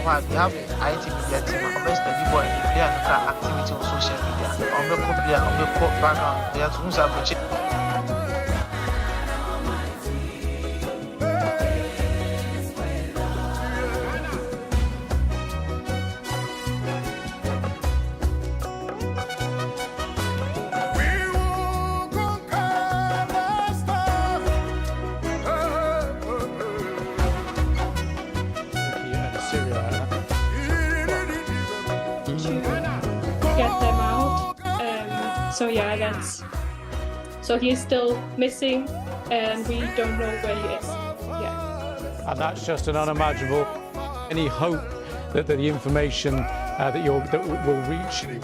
what we have IT media team. I'm best the boy in the activity on social media. I'm a copy, I'm a cop background. They are to get them out. So yeah, that's so he's still missing, and we don't know where he is. Yeah, and that's just an unimaginable. Any hope that the information that will reach you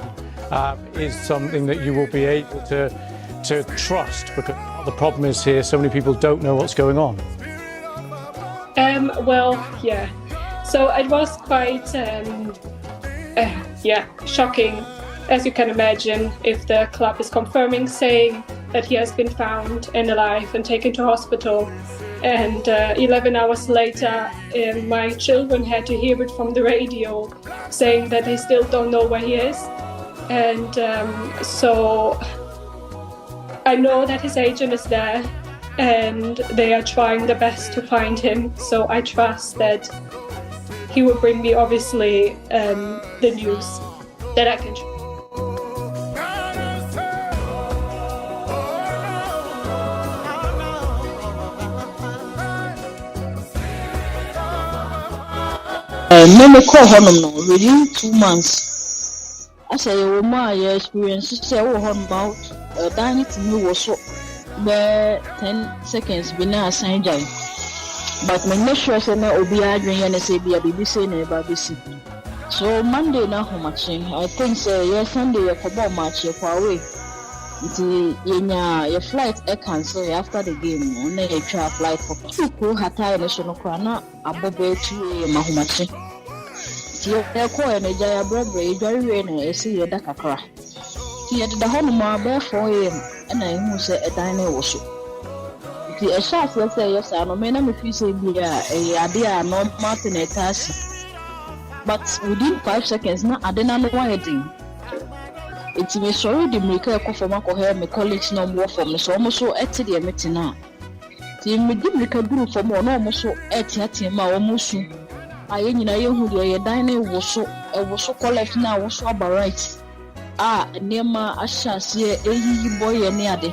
is something that you will be able to trust, because the problem is here so many people don't know what's going on. Well, yeah. So it was quite shocking, as you can imagine, if the club is confirming, saying that he has been found and alive and taken to hospital. And 11 hours later, my children had to hear it from the radio saying that they still don't know where he is. And so I know that his agent is there and they are trying their best to find him. So I trust that he will bring me, obviously, the news that I can. Many call him within 2 months. I say, oh, my experience, say, oh, about dining to me was so 10 seconds, be now assigned. But my next sure say na obi adwen and say be a BBC na BBC. So Monday na ho matching. I think say yes Sunday you football match you kwa away. Nti yenya your flight e cancel after the game. Na you try flight for people hata na so no kwa na abobe 2 am ho matching. Ti e ko na jaya brebre e dware we na e see da kakra. Ti e da ho no ma be 4 am na hu say e dan na wo so. A shot, let's say, yes, I know, many of you say, a idea, no Martin a task. But within 5 seconds, now I didn't know why. It's me sorry, the maker for my colleagues no more for me, so almost so at the meeting now. The medical group for more, almost so at my almost. I ain't know who your dining was so collect now, was so about right. Near my Asha, see a boy and near the.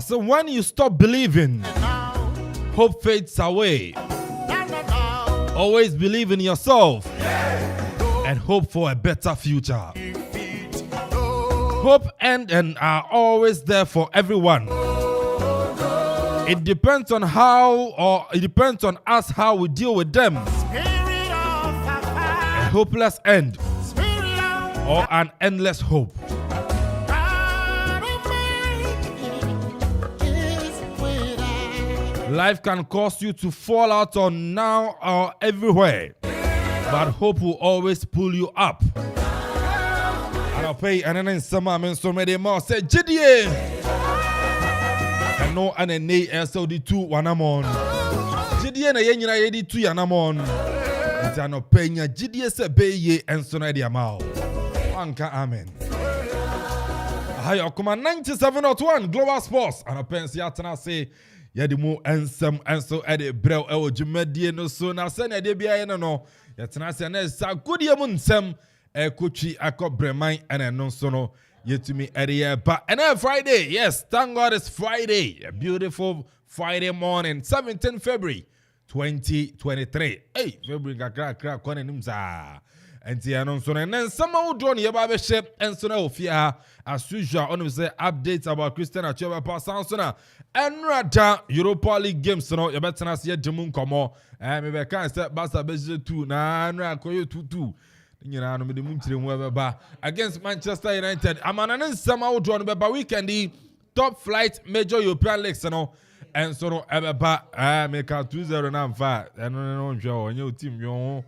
So when you stop believing, hope fades away. Always believe in yourself and hope for a better future. Hope and are always there for everyone. It depends on us how we deal with them. A hopeless end or an endless hope. Life can cause you to fall out on now or everywhere, but hope will always pull you up. And I'll pay and then some man so many more said Jidie. And no and a nay SOD2 one amon. Jidie na yenina yedi 2 yanamon. It's an openya Jidie se be ye and so na dia mao. Anka amen. Hi, Okuma 97.1 Global Sports. And a pensi atana say Yedimu ensem enso ede brew ewo dwumadie no so na se na de bia ye no yetena se na sa godie mu nsem ekochi akobreman ene no so no yetumi ede ba and Friday. Yes, thank God it's Friday. A beautiful Friday morning, 17 February 2023. Hey, February kakra kone nimza. Enti anon so na sama wo drone ye ba be she enso na ofia as usual on say updates about Christian Achebe Paul Sansona enrada Europa League games no ye betena se djemu nkomo me be kan say Barca be 2 na anra koyo 2-2 nyina no me de munchire mu be ba against Manchester United amana ne sama wo drone be ba weekend top flight major European leagues no enso no e be ba me ka 2-0 na mfa eno no nhwe onye team yo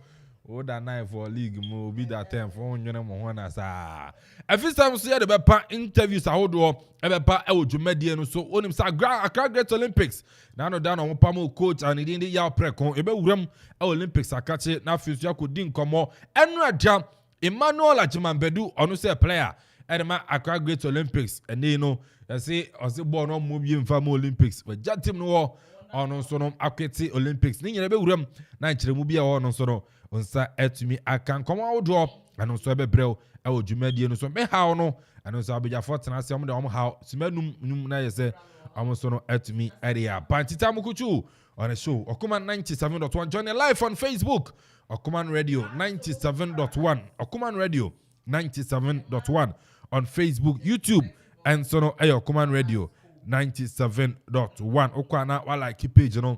Oda 9 for league mo be that 10 for onwene mo ho na sa. Every time so the bepa interviews ahodo e bepa e odwumadie no so onim sa Accra Great Olympics. Na no down on pamo coach and he dey yaw prekon e be wuram e Olympics akache na afisu akodi nkomo enu aja Emmanuel Ajimambedu onu say player e ma Accra Great Olympics ene no say ose ball no mo bi mfa mo Olympics we jatim no onu so no akweti Olympics ni nyere be wuram na nkyeremu bi e onu so no onsa etumi akan koma wodo anu so bebrel e odwumadie no so me haw no anu so abeja fortena ase om de om haw simanum num na yese om so no etumi area pantita mukuchu on a show Okuma 97.1 join live on Facebook Okuma Radio 97.1 Okuma Radio 97.1 on Facebook YouTube and so no Okuma Radio 97.1 okwana wa like page no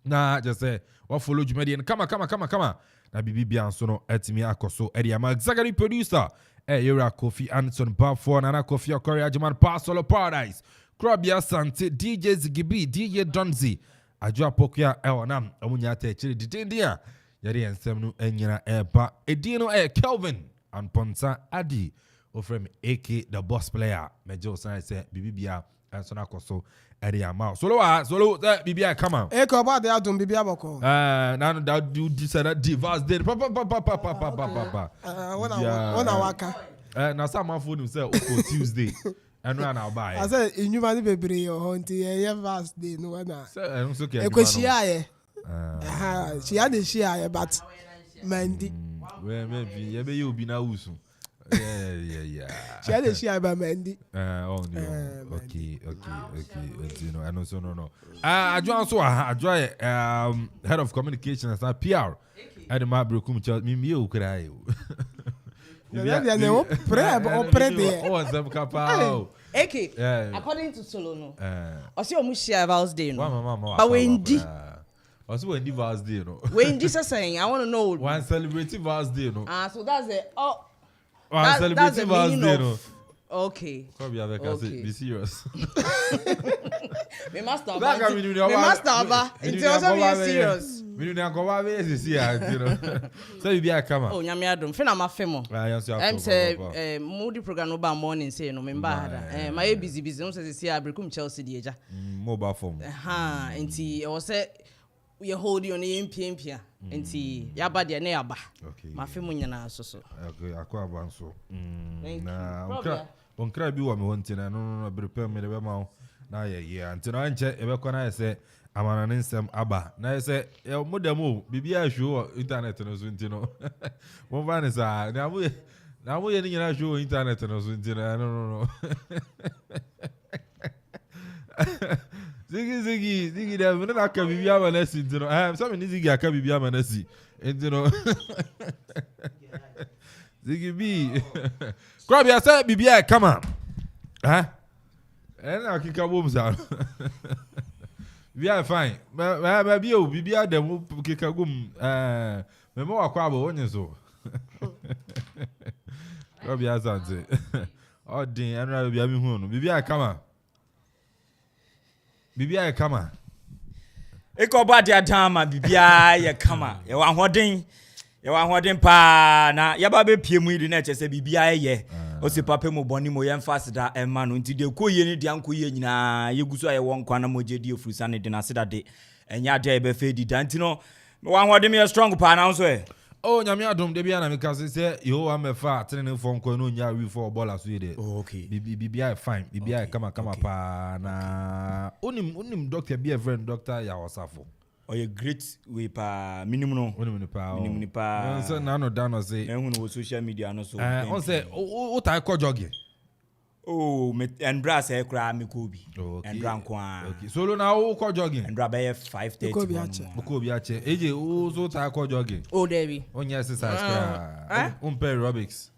na just say what follow Jumedian kama na bibia so no etimi akoso area ma Zachary producer Yura Kofi Anderson Bafo na Kofi Okori Ajiman Pasolo Paradise Krabia Sante DJ Zigibi DJ Donzi Ajua Pokia Ewanam amunya te chiri didendia yari ensem no enyina eba edino Kelvin and Ponsa Adi ofrem AK the boss player mejo say bibia so na akoso area ma solo bibia come on Eko ba de adum bibia boko na no that do this that divas there papa wona waka na some phone say for Tuesday and run out by I say inyuma ni bebre yo nti ye vast day no na say so ke ekoshia ye she had share but Mandy well maybe ye be you be na usu yeah she had share by Mandy okay you know I know so no Adwa head of communication as PR at the Mabrokum church me o cry according to Solono osi omu share Val's Day no but when di also when Val's Day no when Jesus saying I want to know one celebrating Val's Day no so that's it one celebrating Val's Day no okay be serious me master ba until also be serious me no go wa be serious you know so you be a come oh nyame adom fe na ma fe mo em say moody program no ba morning say no me ba hada my busy no say see Abrekum Chelsea di eja mobile phone enti e wo say we hold you on impia enti ya ba de na ya ba ma fe mo nyana so okay akwa ba so na onkra bi wa me wontina no prepare me de be ma na ye enti no anche e be kona say amana nsem aba na say modem bibia show internet no so ntino mo ba ne sa na mo ye ni nyina show internet no so ntino no Ziggy da me na ka bibia ma na si ntino so me ni Ziggy aka bibia ma na si ntino Ziggy bi grab ya say bibia come on na kika bom za we are fine maybe you bibia dem kika gum me mo akwa aba onye so grab ya zante odin enra bibia mi hu no bibia kama Ekoba dia dama bibia ye kama ye wa hoden pa na ye ba be pie mu iri na che se bibia ye o se papa mo boni mo yem fast da emma no nti de koye ni de ankoye nyina yeguso aye won kwana mo je di ofurusa ne de na seda de enya de e be fe di dan ti no wan hode me strong pa na so e oh nyame adom de bia na me kase say yo am fa atene fo nko no nya wi for ball aso de okay bibia fine bibia kama pa na onim doctor be a friend doctor ya osafo a great way pa minimum pa so na no down say ehun no social media no so on say o ta ko jogging and brass e kra me ko bi and ran kwa okay so lo na o ko jogging and raba 5:30 ko bi ache eje o so ta ko jogging Debbie on exercise kra aerobics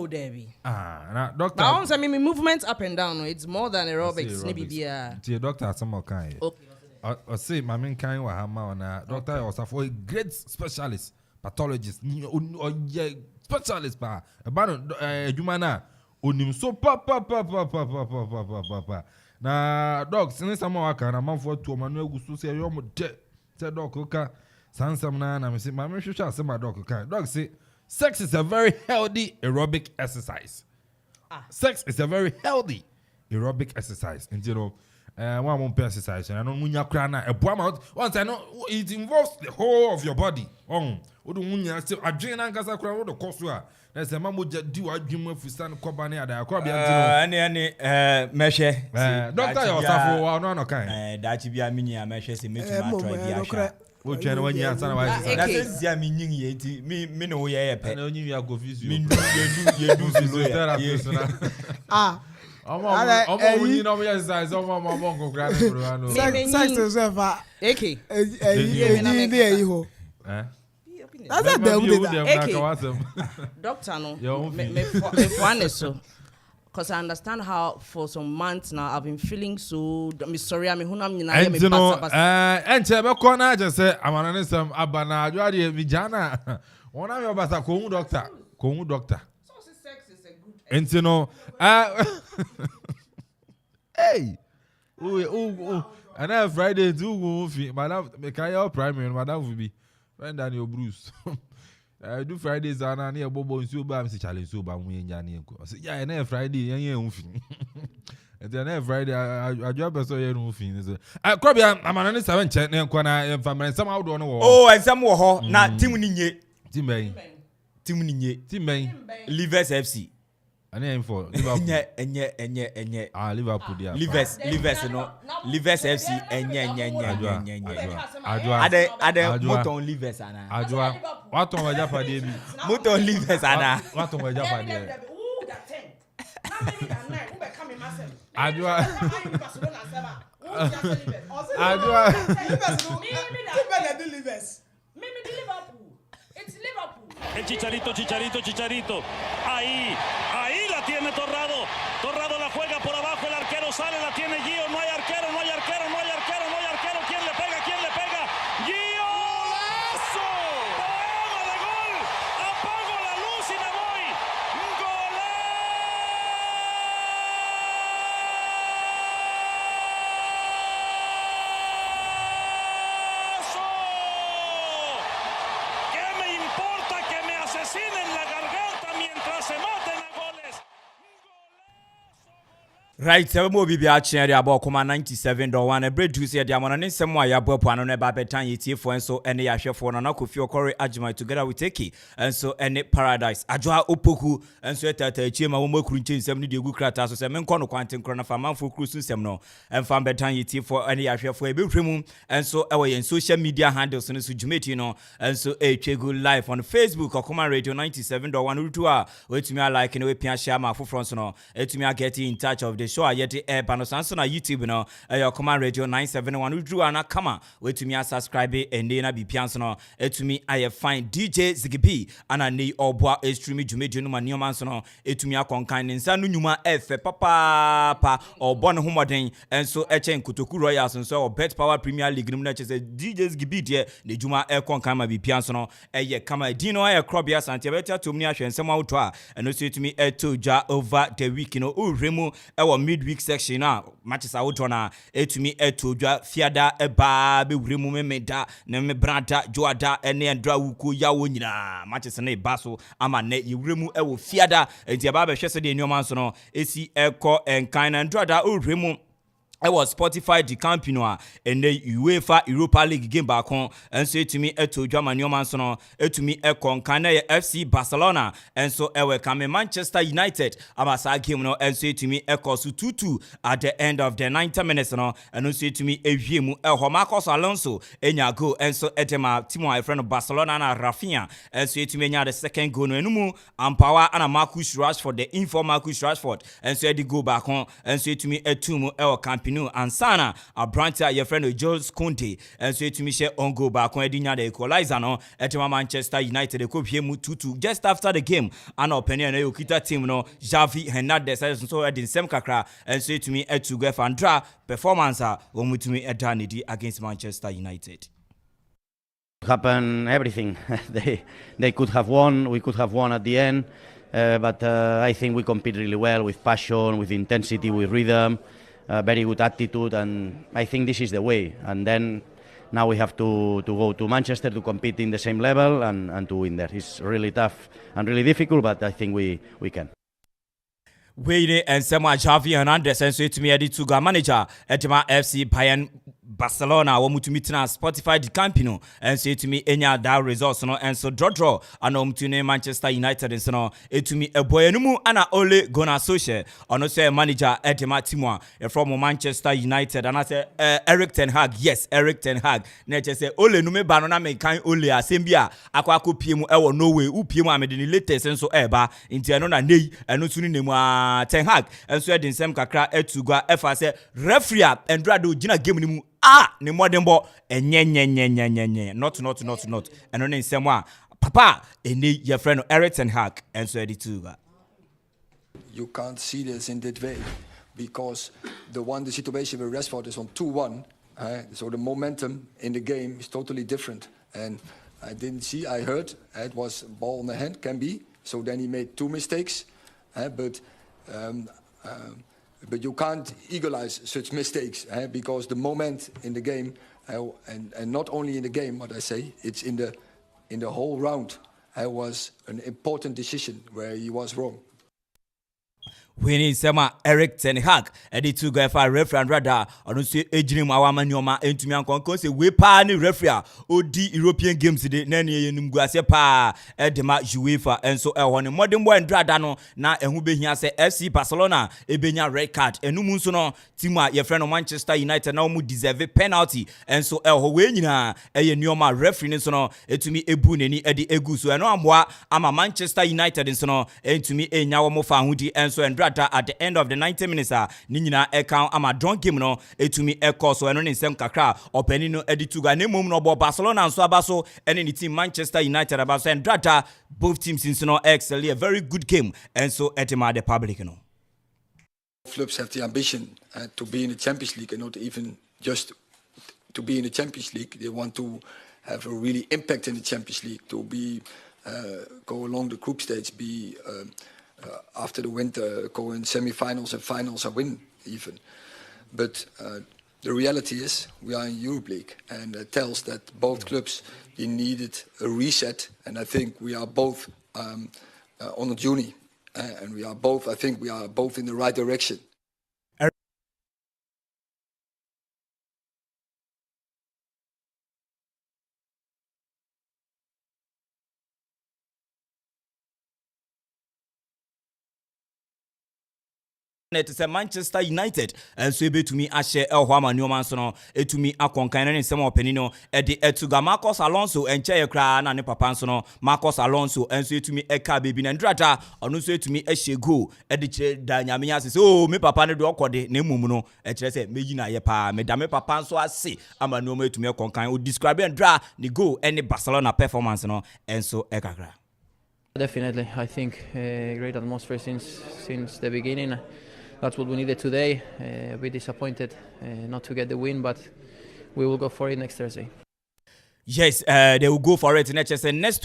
Debbie na doctor I want say me movements up and down it's more than aerobics ni bibia the doctor some kind okay I say my main kind wa hama na doctor was a great specialist pathologist specialist pa about adwuma na onim so pa na doc since some waka na manfo to manu agusu say yo mo de say doc ka sansam na me say my main hwehwe say my doc ka doc say sex is a very healthy aerobic exercise. Sex is a very healthy aerobic exercise. And you know, one more exercise. And I know when you cry now, once I know it involves the whole of your body. I drink and cry. What the cost you are? There's a man who do a dream of stand company at the any measure. Doctor, yourself, no kind. That you be a mini measure. See me to try. We try when you answer. That is ya meaning ye. Me no ye pe. No you are confused. You do therapy. We know exercise. Sex yourself. Okay. That's not the doctor no. Me one so. Because I understand how for some months now I've been feeling so sorry I'm hunam nyina me basa enche be ko na je say amanane sam abana adwa de vijana wona me basa ko hu doctor so sex is a good enche no hey and Friday do go fi madam me can your primary madam will be friend Daniel Bruce do Fridays ana na ebobo nsi oba am se challenge so ba mu enya na enko say ya na Friday yen enfi and then Friday adwa person yen enfi so akrobia amana ne 7 che na enko na emfa mren sam awdo no wo ensam wo ho na team ni nye team ben Livers FC ani aim for Liverpool enye Liverpool dia Livers no Livers FC enye adwa ade moton Livers ana adwa waton waja pade bi moton Livers ana waton waja pade adwa It's Liverpool. El Chicharito. Ahí la tiene Torrado. Torrado la juega por abajo, el arquero sale, la tiene Gio. No hay arquero. ¿Quién le pega? Gio. ¡Golazo! ¡Poema de gol! Apago la luz y me voy. ¡Golazo! ¿Qué me importa que me asesinen la garganta mientras se maten a goles? Right, seven more bibi achiere about 97.1 a bread juice dia mona ne semo ya bopo ano ne ba betan yetifo enso ene ya hwefo no na Kofi Okori Ajima together with Eki enso ene Paradise adwa opoku enso etata achie ma wo makuru nche nsem ne de egu krata so se men kɔ no kwanten kro na fa manfo kru su nsem no emfa betan yetifo ene ya hwefo ebehwemu enso ewo yen social media handles no so jumeti no enso etwegu live on Facebook Okoma Radio 97.1 rutu a wetumi like ne we pia share ma foforo so no etumi get in touch of the show ayete pano sanso na YouTube no Okoma Radio 971 udru ana kama wetumi subscribe ende na bipianso no etumi aye fine DJ Zigibi ana nei obwa stream dwumedi no manioma nso no etumi akonkan ne nsa no nyuma efe papa obon homoden enso echen Kotoku Royals nso Bet Power Premier League no na chese DJ Zigibi de ne dwuma konkan ma bipianso no eye kama dino aye Krobia Santia beta tomni ahwensem awto a eno so etumi etoja over the week no uremu ewo midweek section matches a woto na etumi etodwa fiada eba be wuremu memeda na me brada joada ene endra wuku ya wo nyina matches na eba so ama na ye wuremu ewo fiada enti aba be hwese de nneoma so no esi ekọ enkan na ndrada wuremu I was Spotify the Campino and the UEFA Europa League game back on and say to me to German Newmanson to me Ekon Kane FC Barcelona and so ewe come Manchester United abasa game no and say to me Ekosu 2-2 at the end of the 90 minutes no and say to me Eviemu Marcos Alonso enya go and so etema Timo my friend of Barcelona na Rafinha and say to me nya the second goal no enumu Ampawa and Marcus Rashford the informal Marcus Rashford and so the go back on and say to me etumu Campino and Sana a branch your friend Jules Conte and so to me share on go back on Edinya the equalizer no at Manchester United ko him 2-2 just after the game an opinion na Okita team no Javi Hernandez so at the same kakra and so to me to go Fandra performance when to me eternity against Manchester United. Happen everything. they could have won, we could have won at the end, but I think we compete really well with passion, with intensity, with rhythm. Very good attitude, and I think this is the way. And then now we have to go to Manchester to compete in the same level and to win there. It's really tough and really difficult, but I think we can. Wayne and Sema Javi Hernandez and so to me to go manager at my FC Bayern Barcelona to meet na Spotify the Campino and say to me enya that results no and so draw and to name Manchester United and so no to me a boy no ana Ole Gunnar Solskjaer ono say manager at my team from Manchester United and I say Erik ten Hag. Yes, Erik ten Hag na say Ole no me ba no na me kan Ole asem bia akwa piem e Norway upiem amede ni latest and so eba nti eno na nei eno tuni nemu Ten Hag and so the same kakra etugwa efa say referee endrado gina game ni mu ni modern ball enye not and on same one papa eni your friend Erik ten Hag and so the two. You can't see this in that way because the situation where Rashford is on 2-1 so the momentum in the game is totally different, and I heard it was ball on the hand, can be, so then he made 2 mistakes, but you can't equalize such mistakes because the moment in the game, and not only in the game, what I say, it's in the whole round, was an important decision where he was wrong. When he sema Erik ten Hag edi to go for referee and radar onu se ejini mu awama nyoma entumi ankon se we pa ni referee odi European games de na ne yenum guase pa edema UEFA enso ehwo ne modern boy ndrada no na ehu behia se FC Barcelona ebenya red card enum nso no team a your friend Manchester United na mu deserve penalty enso ehwo we nyina eye nyoma referee nso no etumi ebu neni edi egu so eno amboa ama Manchester United nso no entumi enya wo mo fa hudi enso ndra at the end of the 90 minutes ni nyina account ama drone game no etumi ekọ so eno ne nsem kakra opani no edituga ne mom no bo Barcelona nso abaso ene ni team Manchester United abaso and data both teams in no excel a very good game and so etima the public no. Clubs have the ambition to be in the Champions League and not even just to be in the Champions League. They want to have a really impact in the Champions League, to be go along the group stage, be after the winter, go in semi-finals and finals and win even. But the reality is we are in Europe League, and it tells that both clubs needed a reset, and I think we are both on a journey, and I think we are both in the right direction. It is a Manchester United and so able to me ashe elhwama nyoman so no etumi akonkan ne nsem openino e de etuga Marcos Alonso enche yekra na ne papa so no Marcos Alonso and so etumi eka baby na ndrata onu so etumi ehye go e de kire da nyame ase so me papa ne de okode na emum no e kire se meyi na ye pa me da me papa so ase ama no etumi akonkan o describe ndra ni go any Barcelona performance no and so ekakra. Definitely, I think great atmosphere since the beginning. That's what we needed today. A bit disappointed not to get the win, but we will go for it next Thursday. Yes, they will go for it next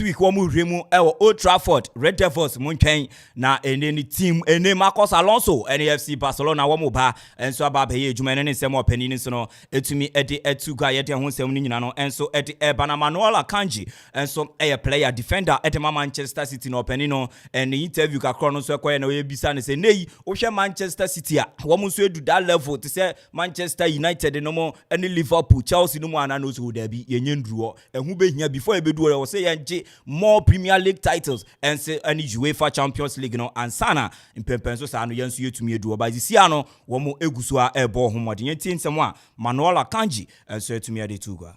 week. Womu Remu Old Trafford, Red Devils, Mountain, na any team, any Marcos Alonso, NAFC Barcelona, Womuba, and so about here, Juman and some opinions, no, to me, Eddie Etuga, Yeti Hunseminano, and so Eddie Ebana Manuela Kanji, and so a player, defender at Manchester City, no penino, and the interview Kronos, and Bisan say, nay, Osha Manchester City, Womusu to that level to say Manchester United, no more, any Liverpool, Chelsea, no one knows who there be, Yen Drew. And who be here before I do I was say more Premier League titles and say any UEFA Champions League no and sana in Pempenso Sano Yansu you to me do by the Siano Womo Egusua Ebo Homodian Tin Samoa Manuela Kanji and say to me at the Tuga.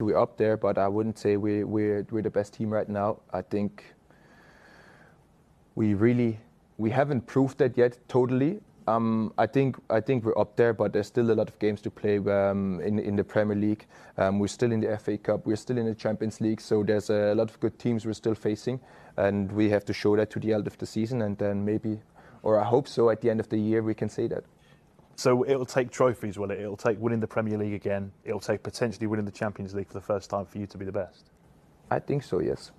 We're up there, but I wouldn't say we're the best team right now. I think we haven't proved that yet totally. I think we're up there, but there's still a lot of games to play in the Premier League. We're still in the FA Cup. We're still in the Champions League. So there's a lot of good teams we're still facing, and we have to show that to the end of the season. And then maybe, or I hope so, at the end of the year we can say that. So it'll take trophies, will it? It'll take winning the Premier League again. It'll take potentially winning the Champions League for the first time for you to be the best. I think so, yes.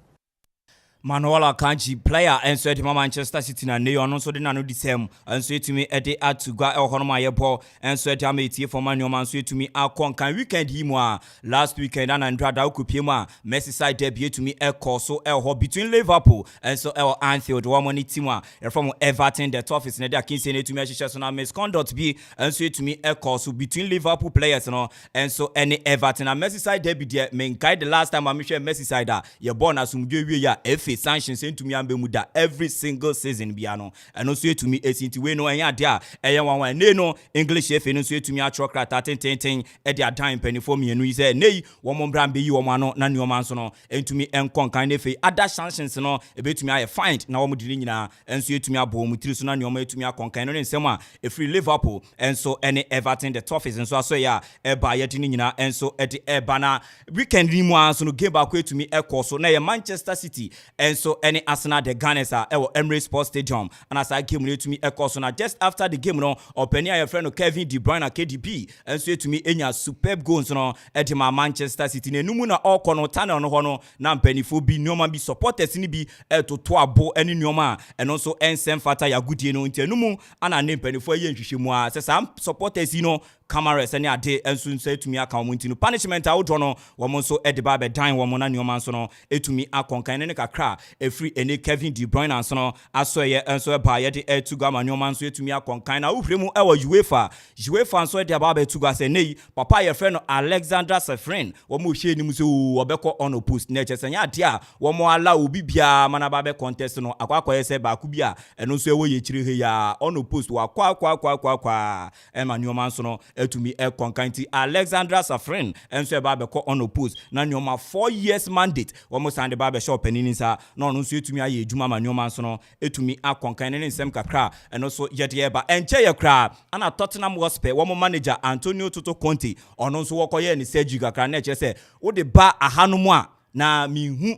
Manuela Kanji player and so Manchester City na ne ono so de na no disem and so etumi ede atugwa ehonoma yebo and so etama etie for man man so etumi akon kan weekend hi mu a last weekend na ndrada okopie mu a Merseyside derby etumi ekọ so eho between Liverpool and so Anfield one money team a from Everton the toughest na de akinse na etumi ahihye so na misconduct bi and so etumi ekọ so between Liverpool players no and so any Everton and Merseyside derby there menkai the last time am share Merseyside a ye born asumdwe wie ya sanctions into me and Bemuda every single season biano and also to me esinti we no enya dia eya wan ne no English FA no so to me atro krata ten e dia dan penifo me nu ise nei wo mo bran be yi wo ano na ne o man so no entumi enkon kan ne fe other sanctions no e betumi aye find na wo mo diri nyina enso etumi abo mo tiri so na ne o ma etumi akon kan no ne nsem a e free Liverpool enso any Everton the toughest enso aso ya e ba ye di nyina enso e di e ba na weekend ni mu anso no game ba ko etumi ekọ so na ye Manchester City and so any Arsenal the Gunners are Emirates Sports Stadium and as I came to me so now just after the game no opening your friend Kevin De Bruyne and KDB and so to me enya superb goals no at my Manchester City ne numu na all kono tana no hono na mpanifo bi nyoma bi supporters ni bi to abo any nyoma and also ensem fata ya goodie no ntenumu ana ne mpanifo ye nhwehwemu a se sam supporters no cameras any ade enso say to me aka omuntinu punishment out no wo mo so ediba be dan wo mo na nyoma so no etumi akonkan ne kakra free any Kevin De Bruyne and so aso ye enso ba ye de etuga manyoman so etumi akonkan na uhremu UEFA so de ba etuga se nei papa ye friend Alexander Sefrin wo mo hye ni mu so obekọ on post na chesenya de a wo mo ala obi bia mana ba be contest no akwa ye se ba ku bia eno so ewo ye chire he ya on post wa kwa manyoman so no etumi akonkan ti Alexander Sefrin enso ba be ko on post na nyoma 4 years mandate wo mo sande ba be shop aninisa no no so etumi aye edwuma ma nyoma so no etumi akonkan ne nsem kakra eno so yede eba enche ye kra ana Tottenham Hotspur wo manager Antonio Toto Conte ono so wokoye ne Sergio kakra na eche se wo de ba ahanomu a na mihu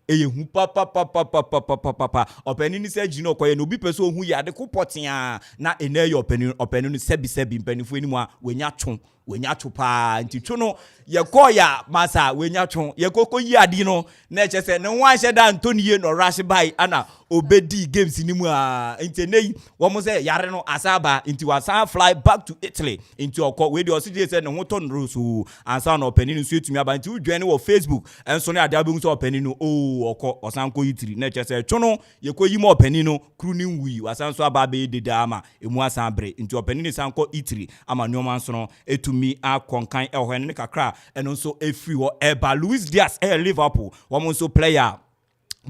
eyehu papa openi ni Sergio no koye no bi peso ohu ya de ko potia na ene ye openi no sebi mpanifo enimu a wenya two pa nti two no ye koya masa wenya two ye koko yi adi no na eche se ne wan hye da Antonio no rush by ana obedi games ni mu a nti nei wo mo se yare no asaba nti wasa fly back to Italy nti okọ we dey osidi se ne ho ton rusu ansa na openi no so etumi aba nti udwane wo Facebook enso ne ade abu so openi no okọ osan ko yitiri na eche se two no ye koyi mo openi no kru ni nwi wasan so aba be deda ama emu asan bre nti openi ni san ko Italy ama nyoma nso no etumi akonkan ehwe ne kakra eno nso efri wo eba Luis Diaz Liverpool wo mo nso player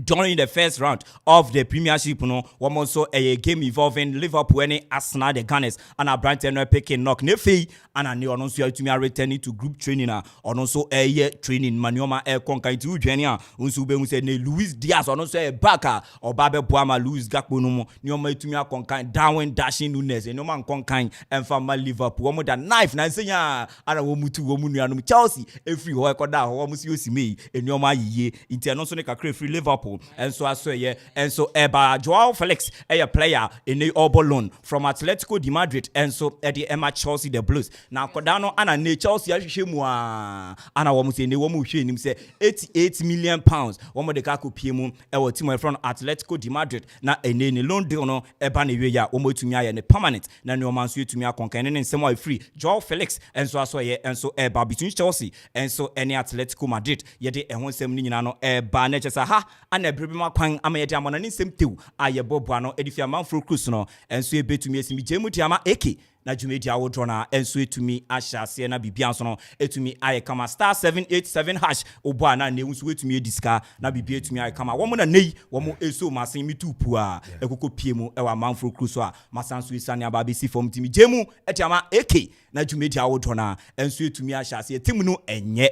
during the first round of the Premiership, no, one also a game involving Liverpool and Arsenal, the Gunners, and Brighton picking knock nefi, and I knew also to me returning to group training, and also a year training. Manioma air conkai to Jenia, Unsube said Luis Diaz, or also a backer or Babe Boama, Luis Gakpo no Nioma to me conkai, Darwin dashing Nunes, and no man conkai, and from my Liverpool, one with a knife, Nansenya, and a woman to woman, Chelsea, every work or that, almost you see me, and Yoma ye, international free Liverpool. Liverpool and so as yeah and so Eba Joao Felix a player in the Obo loan from Atletico de Madrid and so at the Emma Chelsea the Blues now Kodano and a Chelsea Shimwa and I want to say they want to say 88 million pounds one more the Kaku Pimu our team from Atletico de Madrid na any loan deal no Ebani Weya Omo to me and permanent na no man to me a concaning and some free Joao Felix and so as well and so Eba between Chelsea and so any Atletico Madrid yet and one same no Eba Natures aha and a Bribima Quang Amayama and same two aye Bobuano Edifia Manfro Cruz no and so a bit to me as me Jemutiama Eki na jumedi awo drona enso etumi ahya se na bibia so no etumi aye kama star 787 hash obo ana ne nso etumi ediska na bibia etumi aye kama wo mo na nei wo mo eso masen mitu pua ekoko pie mu e wa manfro cruise a masanso isane aba be si fom timi jemu etiama ek na jumedi awo drona enso etumi ahya se timu no enye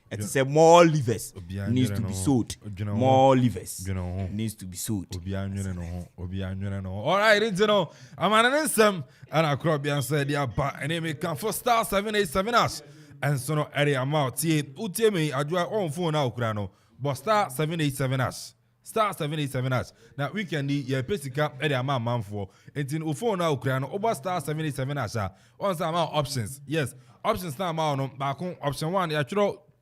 it is more livers needs to be sold. More livers needs to be sold. All right, it's no. I'm an answer, and I crop and said, yeah, but and they come for star 787 us. And so no area amount. See, Utemi, I do our own phone now, Grano, but star 787 us. Star 787 us. Now we can need your basic area amount man for. It's in phone now, Grano, over star 787 us. Once amount options. Yes, options now amount back on option 1. Yeah,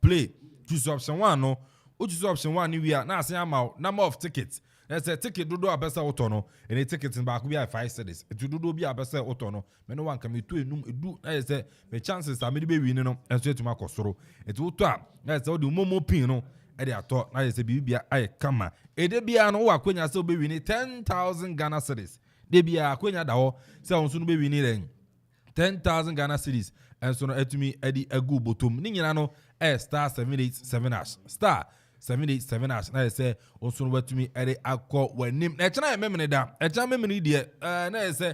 play choose option 1 no choose option 1 we are now say amount number of tickets let's say ticket do abesa otono and the tickets in back we are 5 cedis it do be abesa otono me no one can me to enum edu na say the chances are me be win no and so to makosoro it wo to na say the momo pin no e dey ato na say bibia ai kama e dey bia no wo akwanya say be win 10,000 Ghana cedis dey bia akwanya da ho say onso no be win then 10,000 Ghana cedis and so no etumi edi agu botom ni nyina no star 787 hash star 787 hash na say onso no watumi edi akọ wanim na chana memene da echa memene die na say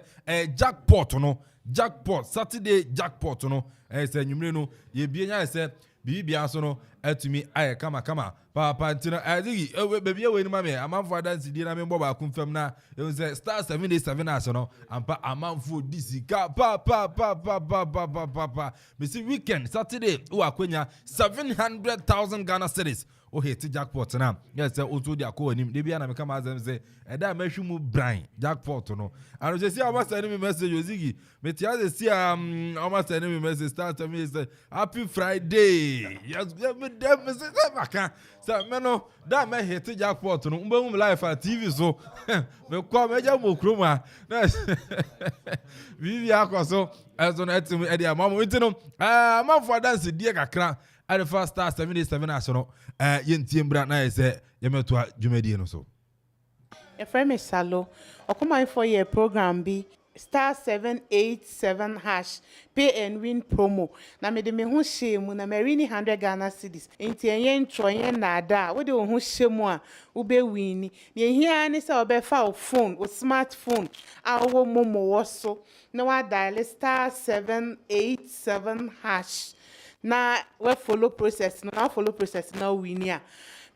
jackpot no jackpot Saturday jackpot no say nwumre no ye bie nya say bibia so no etumi aye kama papa ntina adigi baby we ni mame amanfo dance di na me boba akumfam na e say star 787 hash no ampa amanfo disika pa me see weekend Saturday o akwenya 700,000 Ghana cedis o hit jackpot na yes also dia ko anim de bia na me kama azem say e da mahwu mu bran jackpot no and je see our send me message ozigi me tia ze see our send me message start me say happy Friday yes me dem me say baka say me no da me hit jackpot no mbam live at TV so me kwa me ja mo kroma na vivi akoso eso na etimi e dia mama ntino amafo dance die kakra at the first star 787 aso yentie mbra na say yemeto dwumadi no so a friend is Salo okoma for your program be star 787 hash pay and win promo na me de me ho shemu na me win 100 Ghana cedis enti enye ntroye na ada we de ho shemu a wo be win ne hia ne se obe fa o phone o smartphone awo momo wo so na wa dial star 787 hash na we follow process na win ya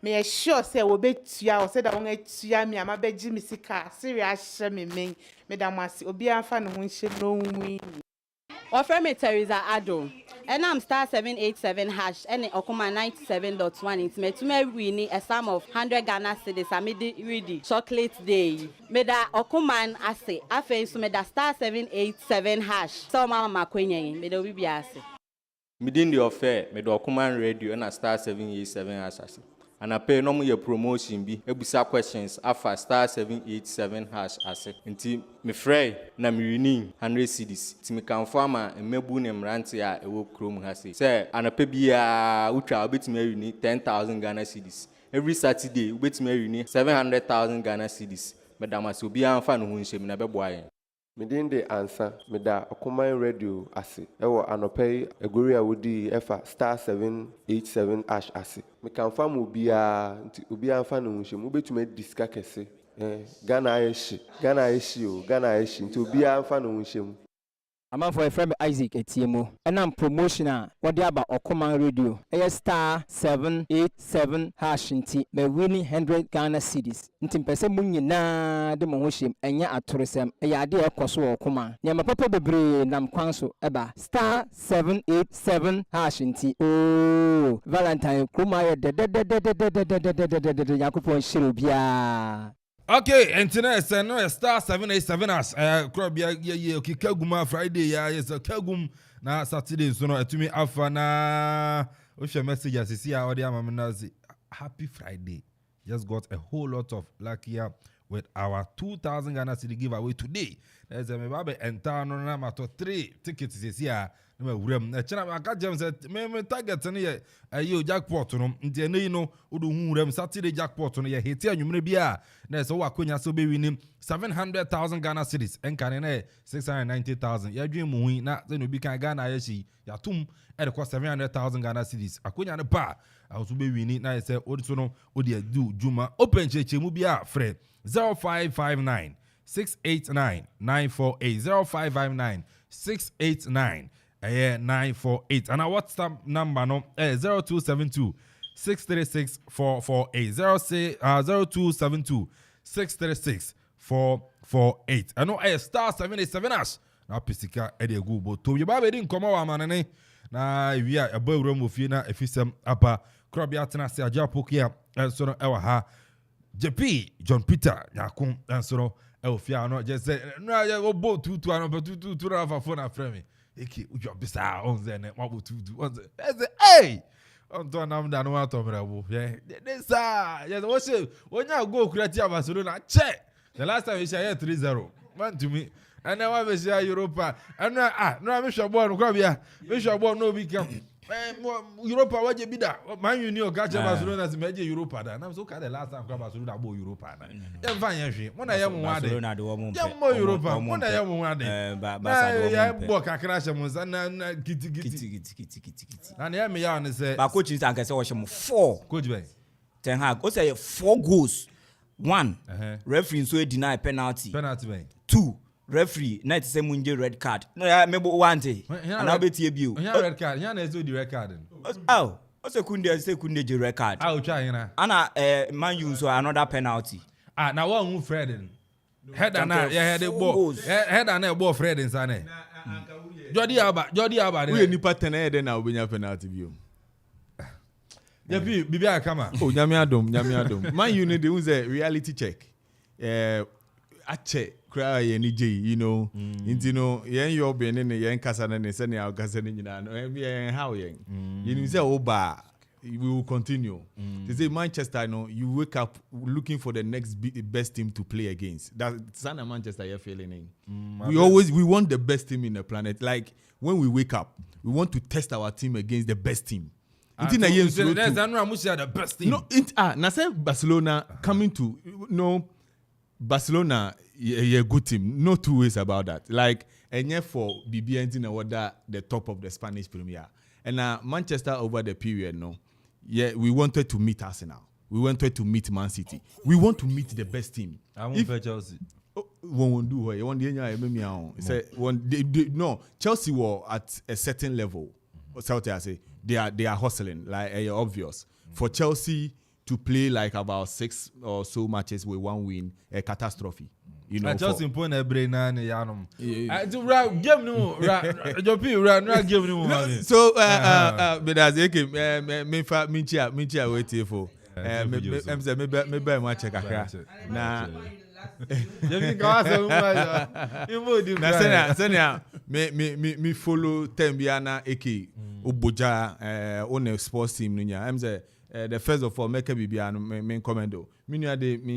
me sure say we be tua o say da won atua me ama be gi me sika serious hye me men me da masi obi anfa ne ho hye no win offer me Teresa Ado and I'm star 787 hash and okuma 97.1 it me to me win a sum of 100 Ghana cedis amidi ready chocolate day me da okuma ase afen so me da star 787 hash so mama makwenye me da obi bia ase midin the offer me da okuma radio and star 787 hash ase and I pay no more promotion be ebusa questions afa star 787 hash ase nti me frey na me winning 100 cedis ti me kan farmer emebu ne mrante a ewo krom ha say anape bia utwa obetime winning 10,000 Ghana cedis every Saturday obetime winning 700,000 Ghana cedis madam ase obi anfa no ho nhyem na beboa yen Midin the answer, Mida Okuman radio ase. Ewo anopei egori awudi efa star 787 ash ase. Me kan fam obi anfa no hunhye. Ubetumi diska kese. Ghana eshi o. Ghana eshi nti obi anfa no hunhye. I'm for a friend Isaac Etiemo, and I'm promotional. What the about Okuman Radio? A star 787 hash inti me winning 100 Ghana cedis. Intim pese munye na de mohoshim enya atoresem. Eya de ekoso Okuman. Nyama papa bebre nam kwanso eba star 787 hash inti. Oh, Valentine kuma ye de Yakupon shirubia. Okay, and tonight no star 787 as crop ya okay Kaguma Friday ya yes Kagum na Saturday so no etumi afa na we share messages see how the amamnazi happy Friday. Just got a whole lot of luck here with our 2000 Ghana cedi giveaway today. There's a babe enter no na matter 3 tickets this year. No wurem na chana aka jam say me target no ye ayo jackpot no nti ene no odo hu wurem Saturday jackpot no ye hiti anwumre bia na so wakonya so be winning 700,000 Ghana cedis enka ne 690,000 ya dwen mu hu na ze no bi kan Ghana ya shi ya tum e de ko 700,000 Ghana cedis akonya ne pa also be winning na say odo no odi do juma open cheche mu bia frɛ 0559 689 948 0559 689 948 and our WhatsApp number no 0272 636 448 0272 636 448 and no star 787 ash na pisika e dey go but to you ba be din komo wa manane na wi a eba wura mo fie na efisem apa krobia tena se aja pokia so no e wa ha JP John Peter yakun so no e ofia no just say no ya obo tutu ano tutu na fa phone afre me eki ujo bisa onze ne mabo tutu onze hey onto na mda no ato brabo this yes what say wonya go create Barcelona che the last time we share 3-0 man to me and now we share Europa and no me sure ball no kwa bia me sure ball no be come Europa waje bida Man Union ga che Barcelona se meje Europa da na so ka the last time kwa Barcelona bo Europa na ya fa yan hwe mo na ya mo wade ya mo Europa mo na ya mo wade ya bo kakra che mo na kiti na ya me ya ne se ba coach nsa nke se wo hye mo 4 coach be Ten Hag o say 4 goals 1 referee so deny penalty be 2 referee night say munje red card no ya mebo wante ana betie bio red card ya na so di red card oh o second je red card o twa hina ana Man U so another penalty na one who Fred header na ya head ball header na ball Fred nsa na Jody Alba we nipa 10 header na obenya penalty bio Yapi bibia kama nyame adom Man U need the reality check ache cry any J, you know, yen your ben in the yen casa and sending out Gazanin, how yen. You say, Oba, we will continue. They say, Manchester, I know, you wake up looking for the next best team to play against. That's Sana Manchester, you're feeling in. We want the best team in the planet. Like, when we wake up, we want to test our team against the best team. The best team. No, I say Barcelona coming to, Barcelona, a good team. No two ways about that. Like, and yet for BBN in order the top of the Spanish Premier. And Manchester over the period, we wanted to meet Arsenal. We wanted to meet Man City. We want to meet the best team. I won't play Chelsea. Won't do it. No, Chelsea were at a certain level. I say they are hustling, like obvious. For Chelsea to play like about 6 or so matches with 1 win, a catastrophe. You know, just impone a brain and yanum. Give no, give no. So, but as they came, Minchia waiting for. Maybe I might check a crash. Nah. Me follow Tembiana Eki Uboja on a sports team. I'm say the first of all make a bibiano main commando. Me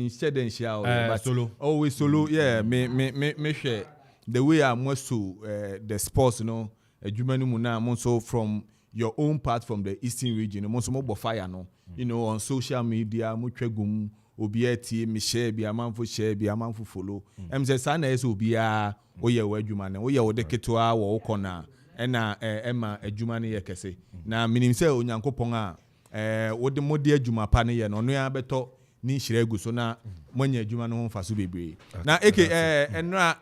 share then share solo. Always solo. Yeah, me share the way I'm most to the sports. Jumanu muna so from your own part from the eastern region. Most more fire on social media. Muchegum. Obieti me share bi amanfo share bi amanfo follow say sana eso bia oye wadwuma na oye wode ketwa wo kona na ema adwuma ne yekese na minim say onyankopon a wode modi adwuma pa ne ye no no ya beto ni hyire gu so na monya adwuma no ho fa so bebre na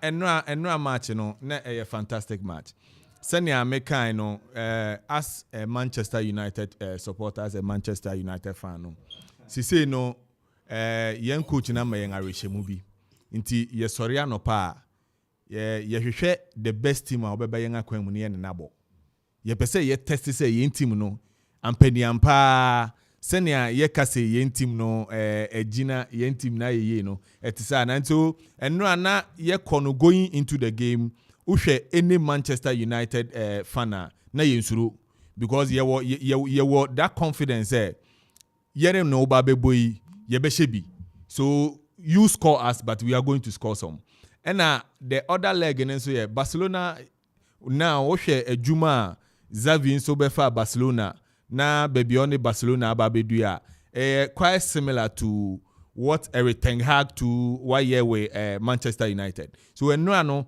enra match no na a fantastic match senior mekan no as a Manchester United supporter, as a Manchester United fan no say no yen coach na ma yen arehemu bi nti ye sori anopa ye hwehwe the best team a obeba yen akwan mu ne yen nabo ye pese ye test say yen team no ampaniampa senior ye kase yen team no ejina yen team na ye no etisa na nto enra na ye kono going into the game uhwe any Manchester United fan na yensuro because ye were that confidence yere no ba beboyi ye be shebi so you score us but we are going to score some and the other leg and so yeah Barcelona now uhwe ejuma Xavi so be fa Barcelona na baby on Barcelona ba bedua quite similar to what Erik ten Hag to why here with Manchester United so no